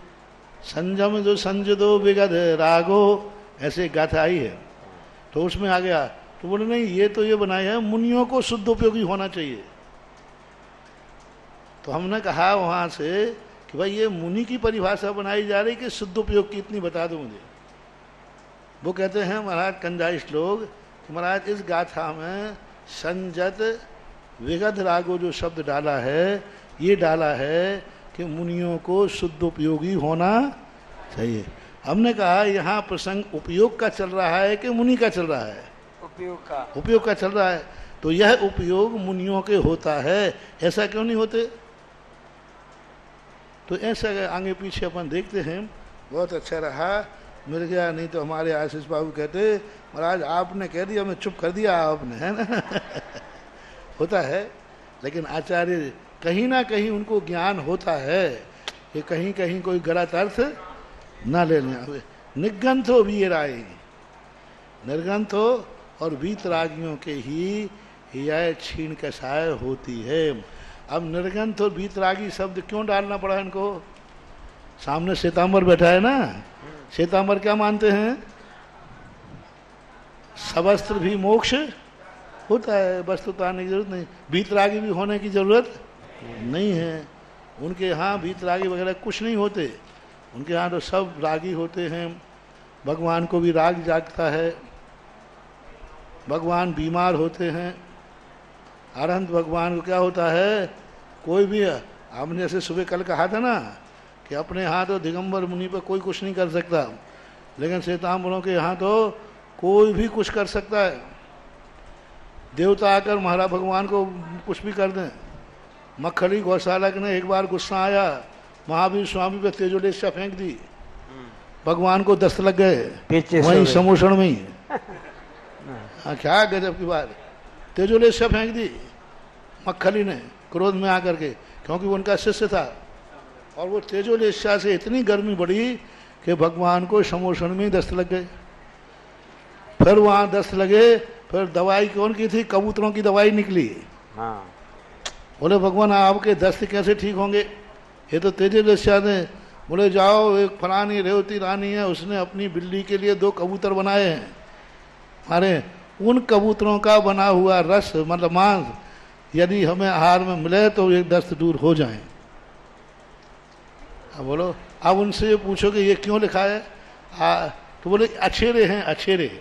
संजम जो संजदो विगध रागो, ऐसे गाथा आई है। तो उसमें आ गया तो बोले नहीं, ये तो ये बनाए है मुनियों को शुद्ध उपयोगी होना चाहिए। तो हमने कहा वहां से कि भाई ये मुनि की परिभाषा बनाई जा रही कि शुद्ध उपयोग की, इतनी बता दो मुझे। वो कहते हैं महाराज कंजाइश लोग कि महाराज इस गाथा में संजत विगध रागो जो शब्द डाला है, ये डाला है कि मुनियों को शुद्ध उपयोगी होना चाहिए। हमने कहा यहाँ प्रसंग उपयोग का चल रहा है कि मुनि का चल रहा है? उपयोग का चल रहा है। तो यह उपयोग मुनियों के होता है, ऐसा क्यों नहीं होते? तो ऐसा आगे पीछे अपन देखते हैं। बहुत अच्छा रहा, मिल गया। नहीं तो हमारे आशीष बाबू कहते महाराज आपने कह दिया, मैं चुप कर दिया आपने, है ना। होता है, लेकिन आचार्य कहीं ना कहीं उनको ज्ञान होता है कि कहीं कहीं कोई गलत अर्थ ना ले लें। निगंथो वीराय, निर्गंथो और वीतरागियों के ही यह क्षीण कषाय होती है। अब निर्गंथ और वीतरागी शब्द क्यों डालना पड़ा इनको? सामने श्वेतांबर बैठा है ना, श्वेतांबर क्या मानते हैं? सवस्त्र भी मोक्ष होता है, वस्त्र उतारने की जरूरत नहीं, वीतरागी भी होने की जरूरत नहीं है। उनके यहाँ वीतरागी वगैरह कुछ नहीं होते, उनके यहाँ तो सब रागी होते हैं। भगवान को भी राग जागता है, भगवान बीमार होते हैं। अरहंत भगवान को क्या होता है, कोई भी, आपने जैसे सुबह कल कहा था ना कि अपने यहाँ तो दिगंबर मुनि पर कोई कुछ नहीं कर सकता, लेकिन श्वेतांबरों के यहाँ तो कोई भी कुछ कर सकता है। देवता आकर महाराज भगवान को कुछ भी कर दें। मक्खली गौशालक ने एक बार गुस्सा आया, महावीर स्वामी पे तेजोलेशा फेंक दी, भगवान को दस्त लग गए वहीं समोषण में ही। हाँ, क्या गजब की बात, तेजोलेशा फेंक दी मक्खली ने क्रोध में आकर के, क्योंकि वो उनका शिष्य था। और वो तेजोलेशा से इतनी गर्मी बढ़ी कि भगवान को समोषण में ही दस्त लग गए। फिर वहाँ दस्त लगे, फिर दवाई कौन की थी? कबूतरों की दवाई निकली। हाँ। बोले भगवान आपके दस्त कैसे ठीक होंगे? ये तो तेजोलेशा ने, बोले जाओ एक फलानी रेवती रानी है, उसने अपनी बिल्ली के लिए 2 कबूतर बनाए हैं, अरे उन कबूतरों का बना हुआ रस मतलब मांस यदि हमें आहार में मिले तो ये दस्त दूर हो जाए। अब बोलो, अब उनसे ये पूछो कि ये क्यों लिखा है? तो बोले अछेरे हैं, अछेरे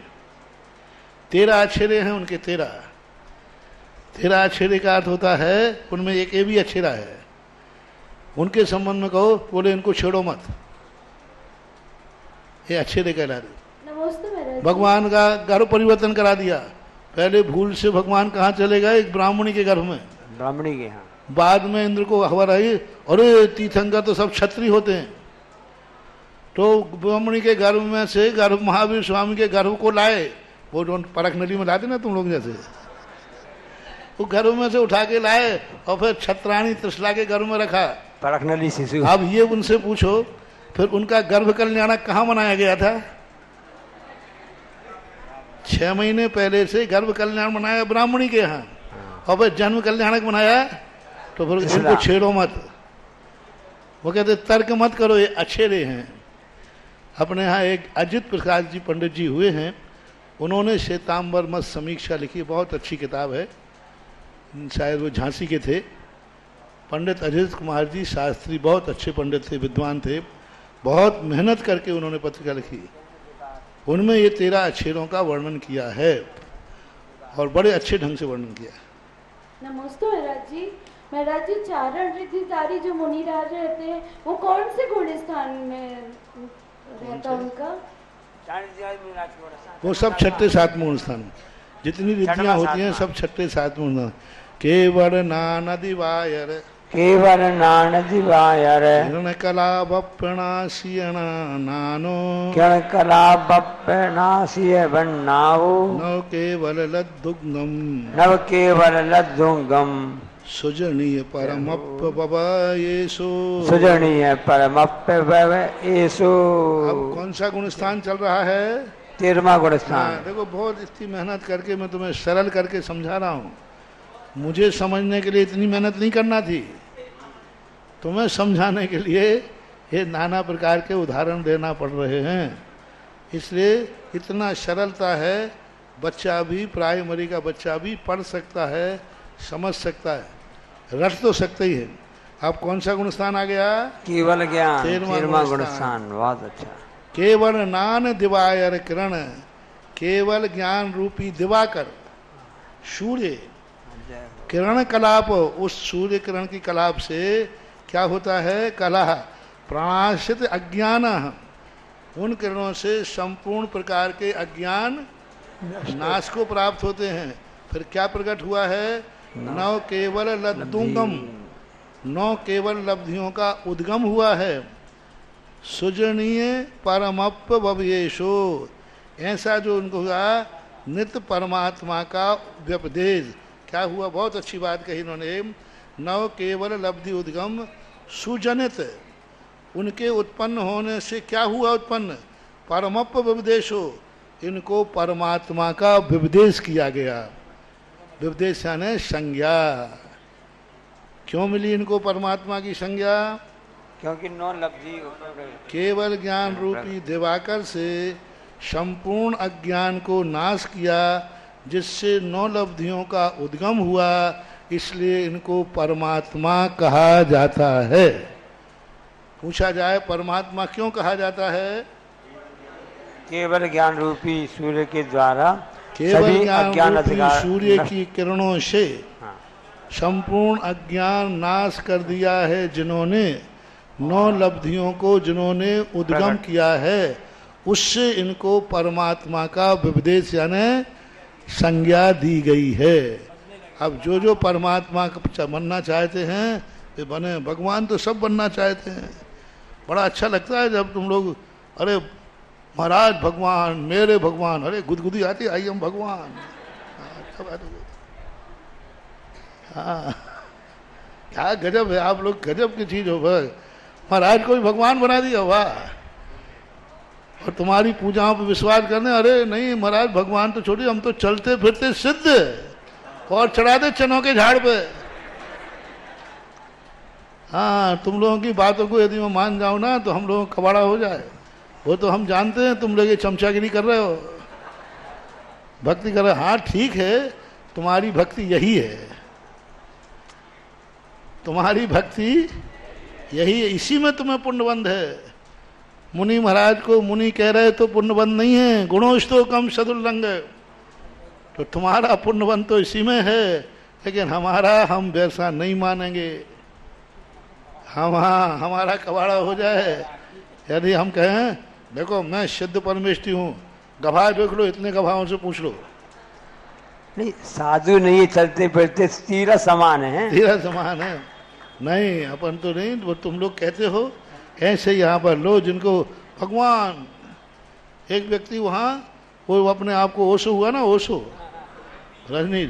13 अछेरे हैं उनके, 13 अछेरे का अर्थ होता है उनमें एक ये भी अछेरा है। उनके संबंध में कहो, बोले इनको छेड़ो मत, ये अछेरे कहला रहे। भगवान का गर्भ परिवर्तन करा दिया। पहले भूल से भगवान कहाँ चले गए? एक ब्राह्मणी के गर्भ में, ब्राह्मणी के यहाँ। बाद में इंद्र को खबर आई, अरे तीर्थंकर तो सब क्षत्रिय होते हैं, तो ब्राह्मणी के गर्भ में से गर्भ महावीर स्वामी के गर्भ को लाए। वो जो परख नली में लाते ना तुम लोग जैसे, वो गर्भ में से उठा के लाए और फिर छत्राणी त्रिशला के गर्भ में रखा, परख नली शिशु। अब ये उनसे पूछो, फिर उनका गर्भ कल्याणक कहाँ मनाया गया था? 6 महीने पहले से गर्भ कल्याण मनाया ब्राह्मणी के यहाँ, और फिर जन्म कल्याणक मनाया। तो फिर इनको छेड़ो मत। वो कहते तर्क मत करो, ये अछेरे हैं। अपने यहाँ एक अजित प्रकाश जी पंडित जी हुए हैं, उन्होंने श्वेतांबर मत समीक्षा लिखी, बहुत अच्छी किताब है, शायद वो झांसी के थे। पंडित अजित कुमार जी शास्त्री बहुत अच्छे पंडित थे, विद्वान थे, बहुत मेहनत करके उन्होंने पत्रिका लिखी। उनमें ये 13 अक्षरों का वर्णन किया है और बड़े अच्छे ढंग से वर्णन किया है। नमस्ते महाराज जी। महाराज जी, चारण रिद्धिधारी जो मुनि राज रहते हैं वो कौन से गुण स्थान में रहता उनका? वो सब 6ठे 7वें स्थान, जितनी रिद्धियां होती हैं सब 6ठे 7वें स्थान। केवल नानदिवायर, केवल नानदिवायर, किरण कला बप्पणासियण नानो, किरण कला बप्पणासिय बन्नाओ, नव केवल लद्दुग्गम, नव केवल लद्दुग्गम, सुजनीय परमप्यवयेषु। सुजनीय परमप्यवयेषु। अब कौन सा गुण स्थान चल रहा है? 13वां गुण स्थान। देखो बहुत इतनी मेहनत करके मैं तुम्हें सरल करके समझा रहा हूँ। मुझे समझने के लिए इतनी मेहनत नहीं करना थी, तुम्हें समझाने के लिए ये नाना प्रकार के उदाहरण देना पड़ रहे हैं, इसलिए इतना सरलता है। बच्चा भी, प्राइमरी का बच्चा भी पढ़ सकता है, समझ सकता है, रट तो सकते ही है। अब कौन सा गुण स्थान आ गया? केवल ज्ञान। 13वां गुण स्थान। बहुत अच्छा। केवल नान दिवायर किरण, केवल ज्ञान रूपी दिवाकर सूर्य किरण कलाप, उस सूर्य किरण की कलाप से क्या होता है? कला प्रणाशित अज्ञान, उन किरणों से संपूर्ण प्रकार के अज्ञान नाश को प्राप्त होते हैं। फिर क्या प्रकट हुआ है? नौ केवल लब्धुंगम, 9 केवल लब्धियों का उद्गम हुआ है। सुजनीय परमप्यवयेषु, ऐसा जो उनको हुआ नित्य परमात्मा का व्यपदेश। क्या हुआ? बहुत अच्छी बात कही इन्होंने। 9 केवल लब्धि उद्गम सुजनित, उनके उत्पन्न होने से क्या हुआ उत्पन्न? परमप्यवयेषु, इनको परमात्मा का विपदेश किया गया। विपदेश यानी संज्ञा। क्यों मिली इनको परमात्मा की संज्ञा? क्योंकि 9 लब्धि केवल ज्ञान रूपी दिवाकर से संपूर्ण अज्ञान को नाश किया, जिससे 9 लब्धियों का उद्गम हुआ, इसलिए इनको परमात्मा कहा जाता है। पूछा जाए परमात्मा क्यों कहा जाता है? केवल ज्ञान रूपी सूर्य के द्वारा केवल सभी ज्ञान अज्ञान रूपी अधिकार सूर्य की किरणों से हाँ। संपूर्ण अज्ञान नाश कर दिया है, जिन्होंने 9 लब्धियों को जिन्होंने उद्गम किया है, उससे इनको परमात्मा का विपदेश यानी संज्ञा दी गई है। अब जो जो परमात्मा का बनना चाहते हैं वे बने। भगवान तो सब बनना चाहते हैं। बड़ा अच्छा लगता है जब तुम लोग, अरे महाराज भगवान, मेरे भगवान, अरे गुदगुदी आती, आई हम भगवान। हाँ, क्या गजब है, आप लोग गजब की चीज हो भाई। महाराज को भी भगवान बना दिया, वाह। और तुम्हारी पूजाओं पर विश्वास करने, अरे नहीं महाराज भगवान तो छोड़िए, हम तो चलते फिरते सिद्ध और चढ़ा दे चनों के झाड़ पे। हाँ, तुम लोगों की बातों को यदि मैं मान जाऊं ना तो हम लोगों का कबाड़ा हो जाए। वो तो हम जानते हैं तुम लोग ये चमचागिरी कर रहे हो, भक्ति कर रहे हो। हाँ ठीक है, तुम्हारी भक्ति यही है, तुम्हारी भक्ति यही है, इसी में तुम्हें पुण्यबंध है। मुनि महाराज को मुनि कह रहे तो पुण्यबंध नहीं है, गुणोस्तों कम सदुल्लंग, तो तुम्हारा पुण्यबंध तो इसी में है। लेकिन हमारा हम वैसा नहीं मानेंगे। हमारा कबाड़ा हो जाए यदि हम कहें देखो मैं सिद्ध परमेष्टि हूँ, गवाह देख लो, इतने गवाहों से पूछ लो। नहीं, साधु नहीं, चलते फिरते तीरा समान है। तीरा समान है नहीं, अपन तो नहीं। वो तुम लोग कहते हो ऐसे यहाँ पर लो जिनको भगवान। एक व्यक्ति वहाँ वो अपने आप को ओशो हुआ ना, ओशो रजनी,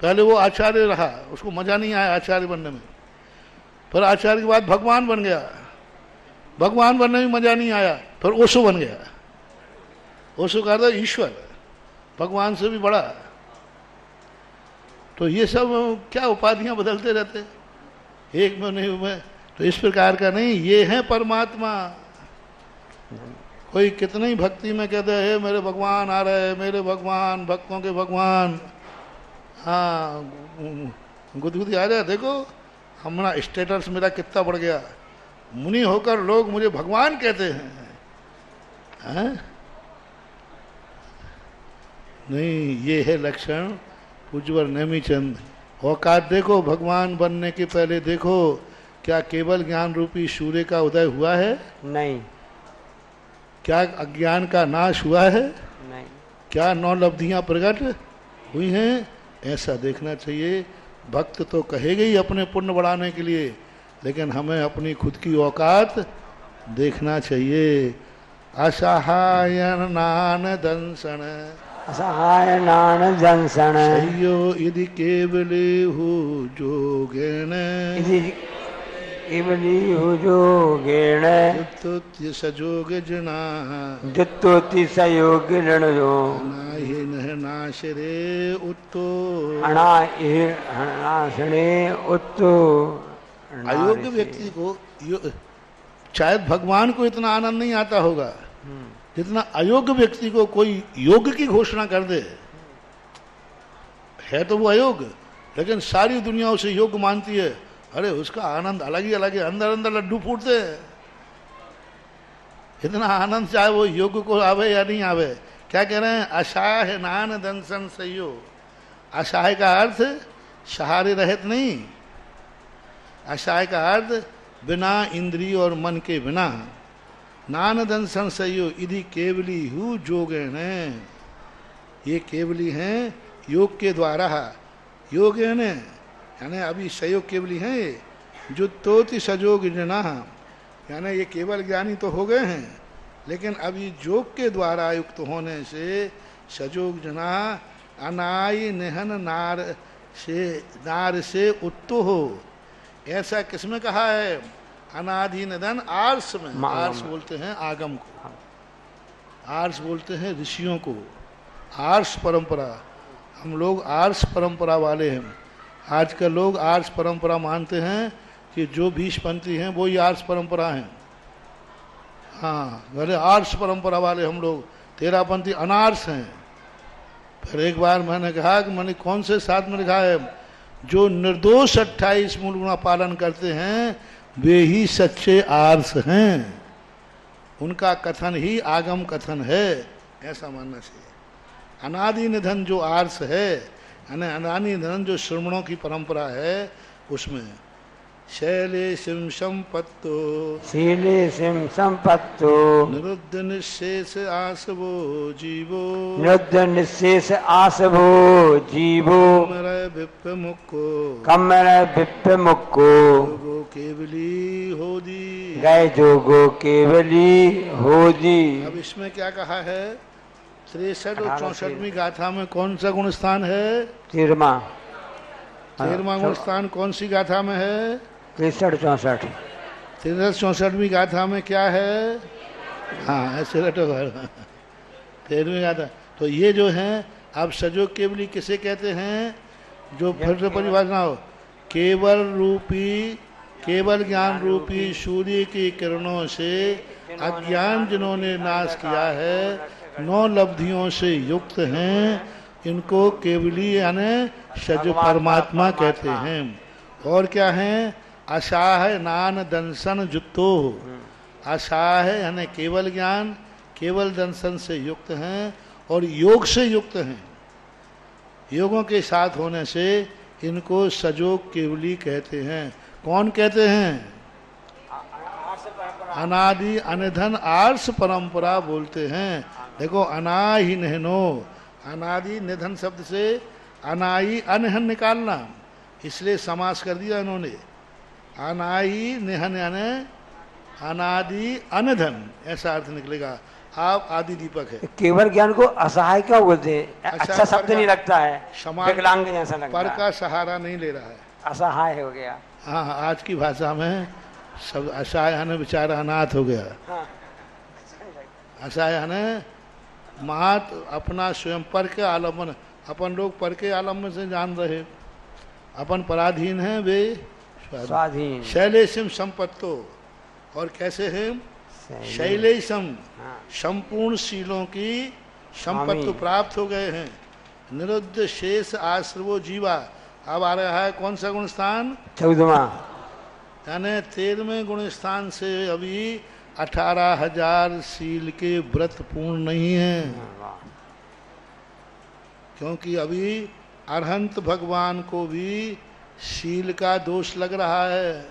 पहले वो आचार्य रहा, उसको मजा नहीं आया आचार्य बनने में। फिर आचार्य के बाद भगवान बन गया, भगवान बनने में मजा नहीं आया, फिर ओशो बन गया। ओशो का था ईश्वर, भगवान से भी बड़ा। तो ये सब क्या उपाधियां बदलते रहते, एक में नहीं में। तो इस प्रकार का नहीं, ये है परमात्मा। कोई कितनी ही भक्ति में कहते हैं मेरे भगवान आ रहे, मेरे भगवान, भक्तों के भगवान। हाँ, गुदगुदी आ जाए, देखो हमारा स्टेटस मेरा कितना बढ़ गया, मुनि होकर लोग मुझे भगवान कहते हैं। नहीं, ये है लक्षण पूज्यवर नेमीचंद। औकात देखो, भगवान बनने के पहले देखो क्या केवल ज्ञान रूपी सूर्य का उदय हुआ है? नहीं। क्या अज्ञान का नाश हुआ है? नहीं। क्या 9 लब्धियां प्रकट हुई हैं? ऐसा देखना चाहिए। भक्त तो कहेगा ही अपने पुण्य बढ़ाने के लिए, लेकिन हमें अपनी खुद की औकात देखना चाहिए। असहायन नान दंसन असहाय नान दंसन सह्यो यदि केवले हो जोगेन इति केवली जोगेण युक्तोत्य सजोग जना जुत्तोति सयोग रणयो नाहि नह नाशरे उत्तो अनाशने उत्तो। अयोग्य व्यक्ति को शायद भगवान को इतना आनंद नहीं आता होगा जितना अयोग्य व्यक्ति को कोई योग की घोषणा कर दे। है तो वो अयोग्य, लेकिन सारी दुनिया उसे योग मानती है। अरे उसका आनंद अलग ही अलग है, अंदर अंदर लड्डू फूटते हैं। इतना आनंद चाहे वो योग को आवे या नहीं आवे। क्या कह रहे हैं? अशाह नान दंसन सयो। अशाह का अर्थ सहारे रहित नहीं, अशाह का अर्थ बिना इंद्रिय और मन के बिना। नान दंसन सयो इधि केवली हु जोगेन, ये केवली हैं योग के द्वारा। योग है न, यानी अभी सहयोग केवली हैं ये। जो तोति सजोग जना, यानी ये केवल ज्ञानी तो हो गए हैं, लेकिन अभी योग के द्वारा युक्त होने से सजोग जना अनाय निहन नार से उत्तो हो। ऐसा किसमें कहा है? अनादि निधन आर्ष में। आर्ष बोलते हैं आगम को, आर्ष बोलते हैं ऋषियों को। आर्ष परंपरा, हम लोग आर्ष परंपरा वाले हैं। आजकल लोग आर्ष परंपरा मानते हैं कि जो 20 पंथी हैं वो ही आर्ष परंपरा हैं। हाँ, भले आर्ष परंपरा वाले हम लोग, 13 पंथी अनार्ष हैं। फिर एक बार मैंने कहा कि मैंने कौन से साथ में लिखा है? जो निर्दोष 28 मूल गुणा पालन करते हैं वे ही सच्चे आर्ष हैं। उनका कथन ही आगम कथन है, ऐसा मानना चाहिए। अनादि निधन जो आर्ष है, यानी अनादि निधन जो श्रमणों की परंपरा है, उसमें शैले सिम संपत्तो शीले सिम संपत्तो निरुद्ध निशेष आसवो जीवो निरुद्ध निशेष आसवो जीवो मेरा विप्प मुक्को कमर विप्प मुक्को गो केवली होदी। गए जोगो केवली होदी। अब इसमें क्या कहा है? 63 और 64वीं गाथा में कौन सा गुण स्थान है? 13वां गुण स्थान कौन सी गाथा में है? 63-64 63-64वीं गाथा में क्या है? हाँ, ऐसे रटो। 13वीं गाथा। तो ये जो है, आप सजोग केवली किसे कहते हैं? जो फिर से परिभाषा हो, केवल रूपी, केवल ज्ञान रूपी सूर्य की किरणों से अज्ञान जिन्होंने नाश किया है, 9 लब्धियों से युक्त हैं, इनको केवली यानी सज परमात्मा कहते हैं। और क्या है? अशाह नान दंसन जुत्तो। अशाह यानी केवल ज्ञान, केवल दंसन से युक्त हैं और योग से युक्त हैं। योगों के साथ होने से इनको सजोग केवली कहते हैं। कौन कहते हैं? अनादि अनिधन आर्ष परंपरा बोलते हैं। देखो, अना ही नहनो, अनादि निधन शब्द से अनाई अनहन निकालना, इसलिए समास कर दिया इन्होंने। अनाई निहन यानी अनादि अनिधन, ऐसा अर्थ निकलेगा। आप आदि दीपक है। केवल ज्ञान को असहाय क्या बोलते हैं? अच्छा शब्द नहीं लगता है, विकलांग जैसा लगता है। पर का सहारा नहीं ले रहा है, असहाय हो गया। हाँ, आज की भाषा में सब असहाय ने बेचारा अनाथ हो गया। हाँ। असहाय ने मात अपना स्वयं पर के आलम्बन, अपन लोग पर के आलम्बन से जान रहे, अपन पराधीन हैं, वे स्वाधीन। शैलेशम संपत्तो, और कैसे है? शैलेशम, संपूर्ण शीलों की संपत्ति प्राप्त हो गए हैं। निरुद्ध शेष आश्रवो जीवा। अब आ रहा है कौन सा गुण स्थान? 14वां, यानी 13वें गुण स्थान से अभी 18,000 शील के व्रत पूर्ण नहीं हैं, क्योंकि अभी अरहंत भगवान को भी शील का दोष लग रहा है।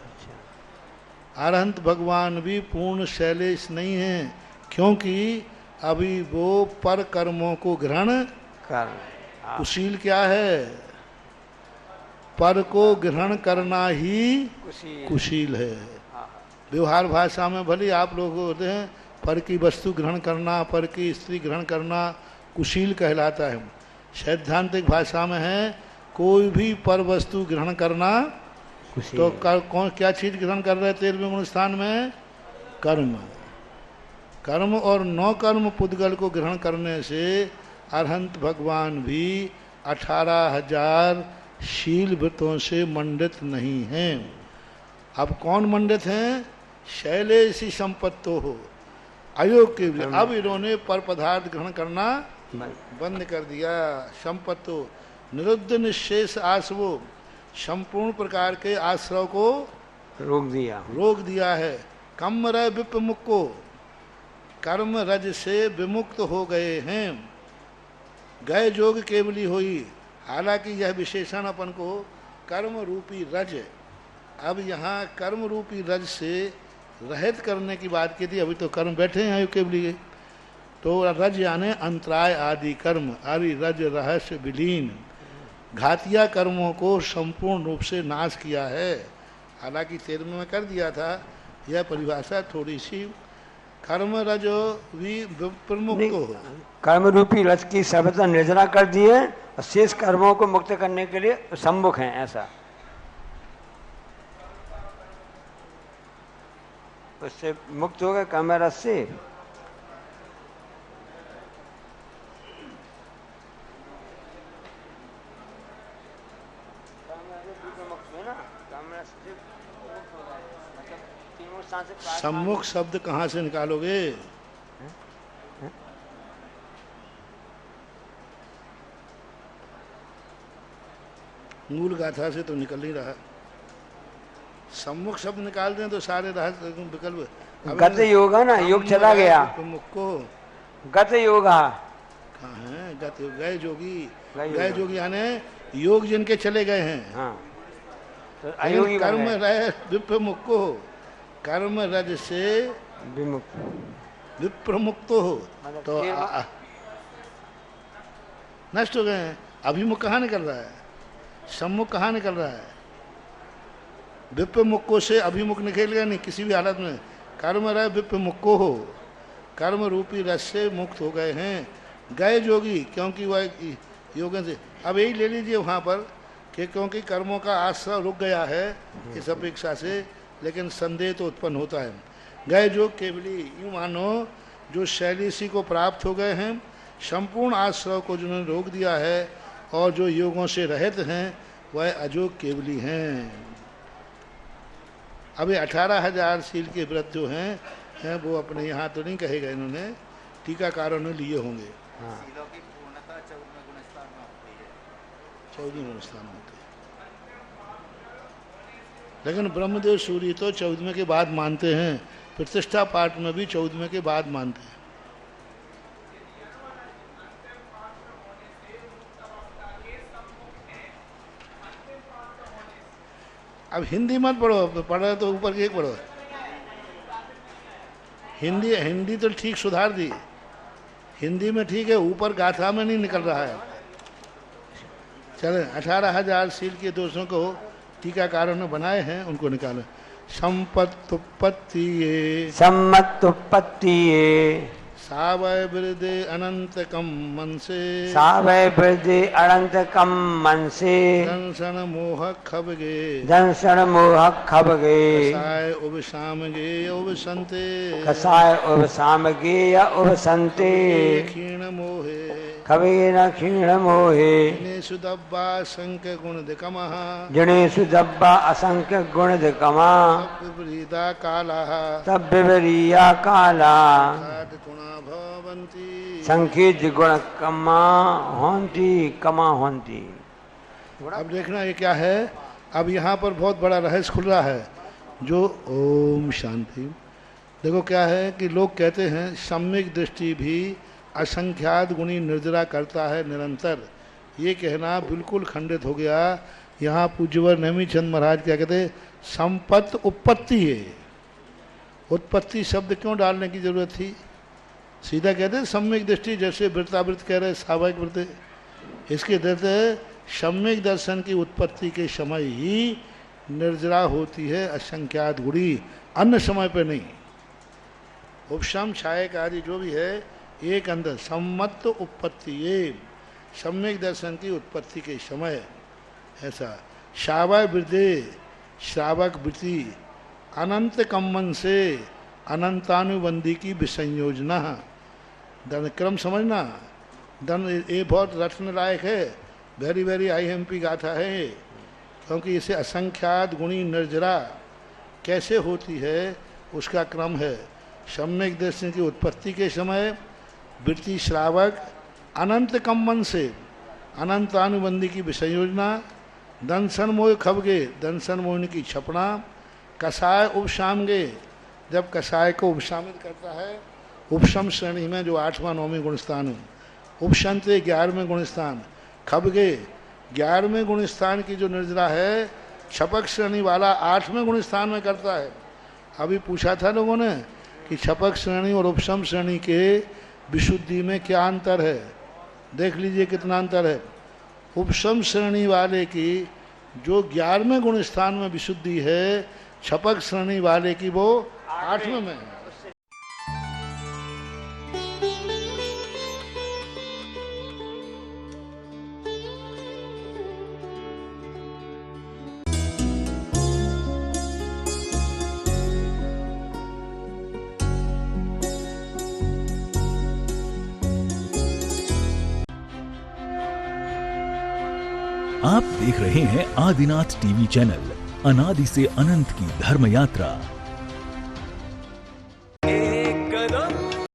अरहंत भगवान भी पूर्ण शैलेश नहीं है, क्योंकि अभी वो पर कर्मों को ग्रहण कर। कुशील क्या है? पर को ग्रहण करना ही कुशील है। व्यवहार भाषा में भले आप लोग होते हैं पर की वस्तु ग्रहण करना, पर की स्त्री ग्रहण करना, कुशील कहलाता है। सैद्धांतिक भाषा में है कोई भी पर वस्तु ग्रहण करना। तो कौन क्या चीज ग्रहण कर रहे हैं 13वें गुण स्थान में? कर्म। कर्म और नौ कर्म पुद्गल को ग्रहण करने से अरहंत भगवान भी 18,000 शील व्रतों से मंडित नहीं हैं। अब कौन मंडित हैं? शैलेशी संपत्तो हो अयोग के लिए। अब इन्होंने पर पदार्थ ग्रहण करना बंद कर दिया। संपत्तो निरुद्ध निशेष आश्रवो, संपूर्ण प्रकार के आश्रव को रोक दिया है। कम रह विप्रमुक्को, कर्म रज से विमुक्त हो गए हैं। गए जोग केवली हुई। हालांकि यह विशेषण अपन को कर्म रूपी रज, अब यहाँ कर्म रूपी रज से रहित करने की बात की थी। अभी तो कर्म बैठे हैं केवली, तो रज यानी अंतराय आदि कर्म, आदि रज रहस्य विलीन, घातिया कर्मों को संपूर्ण रूप से नाश किया है। हालांकि 13वें में कर दिया था। यह परिभाषा थोड़ी सी कर्म रज भी प्रमुख हो, कर्म रूपी रज की सर्वथा निर्जना कर दी है और शेष कर्मों को मुक्त करने के लिए सम्मुख हैं, ऐसा। उससे मुक्त हो गए कर्म रज से। सम्मुख शब्द कहाँ से निकालोगे? मूल गाथा से तो निकल नहीं रहा। सम्मुख शब्द निकाल दें तो सारे रहस्य विकल्प। गत योग है ना, योग चला गया। प्रमुख को गत योगा कहाँ है? गत योग गए जोगी, गए जोगी यानी योग जिनके चले गए हैं। हाँ, तो अयोगी कर्म रह विप्रमुख को, कर्म रज से विप्रमुक्त हो तो नष्ट हो गए हैं। अभिमुख कहाँ निकल रहा है? सम्मुख कहाँ निकल रहा है? विप्रमुख को से अभिमुख निकलेगा नहीं किसी भी हालत में। कर्म रह विप्रमुख को हो, कर्म रूपी रस से मुक्त हो गए हैं। गए जोगी, क्योंकि वह योग से। अब यही ले लीजिए वहाँ पर कि क्योंकि कर्मों का आश्रय रुक गया है इस अपेक्षा से, लेकिन संदेह तो उत्पन्न होता है। गए जो केवली, यूँ मानो जो शैलेशी को प्राप्त हो गए हैं, संपूर्ण आश्रय को जिन्होंने रोक दिया है और जो योगों से रहित हैं वह अजोग केवली हैं। अभी 18,000 शील के व्रत जो हैं वो अपने यहाँ तो नहीं कहेगा, इन्होंने टीकाकारों ने लिए होंगे। हाँ, 14वें गुण स्थान होते हैं। लेकिन ब्रह्मदेव सूर्य तो 14वें के बाद मानते हैं। प्रतिष्ठा पाठ में भी 14वें के बाद मानते हैं। अब हिंदी मत पढ़ो, पढ़ो तो ऊपर के एक पढ़ो। हिंदी तो ठीक सुधार दी, हिंदी में ठीक है, ऊपर गाथा में नहीं निकल रहा है। चले 18,000 शील के दोषों को टीकाकारों ने बनाए हैं, उनको निकालो। संपत्तुपत्ति सावय वृद्धि अनंत कम मन से, सावय वृद्धि अनंत कम मन से, दंशन मोह खबगे, दंशन मोह खबगे, कसाय उपसामगे उपसंते, कसाय उपसामगे या उपसंते, क्षीण मोहे खबेन क्षीण मोहे, जिनेषु दब्बा असंख्य गुण दिकमः, जिनेषु दब्बा असंख्य गुण दिकमः, विपरीता कालाः, तब विपरीया काला, संकेत गुण कमा होंती। अब देखना ये क्या है। अब यहाँ पर बहुत बड़ा रहस्य खुल रहा है जो ओम शांति। देखो क्या है कि लोग कहते हैं सम्यक दृष्टि भी असंख्यात गुणी निर्जरा करता है निरंतर। ये कहना बिल्कुल खंडित हो गया। यहाँ पूज्यवर नेमी चंद महाराज क्या कहते, संपत्त उत्पत्ति है। उत्पत्ति शब्द क्यों डालने की जरूरत थी? सीधा कहते सम्यक दृष्टि, जैसे वृत्तावृत्त कह रहे स्वाभाविक वृत्त। इसके देते सम्यक दर्शन की उत्पत्ति के समय ही निर्जरा होती है असंख्यात गुणी, अन्य समय पर नहीं। उपशम छायक आदि जो भी है एक अंदर सम्मत उत्पत्ति, ये सम्यक दर्शन की उत्पत्ति के समय ऐसा। श्रावक वृद्धि, श्रावक वृत्ति, अनंत कम्मन से अनंतानुबंधी की विसंयोजना। दन क्रम समझना, दन ये बहुत रत्न लायक है, वेरी वेरी IMP गाथा है ये, क्योंकि इसे असंख्यात गुणी निर्जरा कैसे होती है उसका क्रम है। सम्यक दर्शन की उत्पत्ति के समय वृत्ति श्रावक, अनंत कम्मन से अनंत अनुबंधी की विसंयोजना, दंसन मोह खबगे, दंसन मोहन की छपना, कषाय उपशामगे, जब कषाय को उपशामित करता है, उपशम श्रेणी में जो 8वां 9वें गुणस्थान है, उपशंते 11वें गुणस्थान, खबगे 11वें गुणस्थान की जो निर्जरा है, छपक श्रेणी वाला 8वें गुणस्थान में करता है। अभी पूछा था लोगों ने कि छपक श्रेणी और उपशम श्रेणी के विशुद्धि में क्या अंतर है, देख लीजिए कितना अंतर है। उपशम श्रेणी वाले की जो 11वें गुण स्थान में विशुद्धि है, छपक श्रेणी वाले की वो 8वें में है। आप देख रहे हैं आदिनाथ टीवी चैनल, अनादि से अनंत की धर्म यात्रा।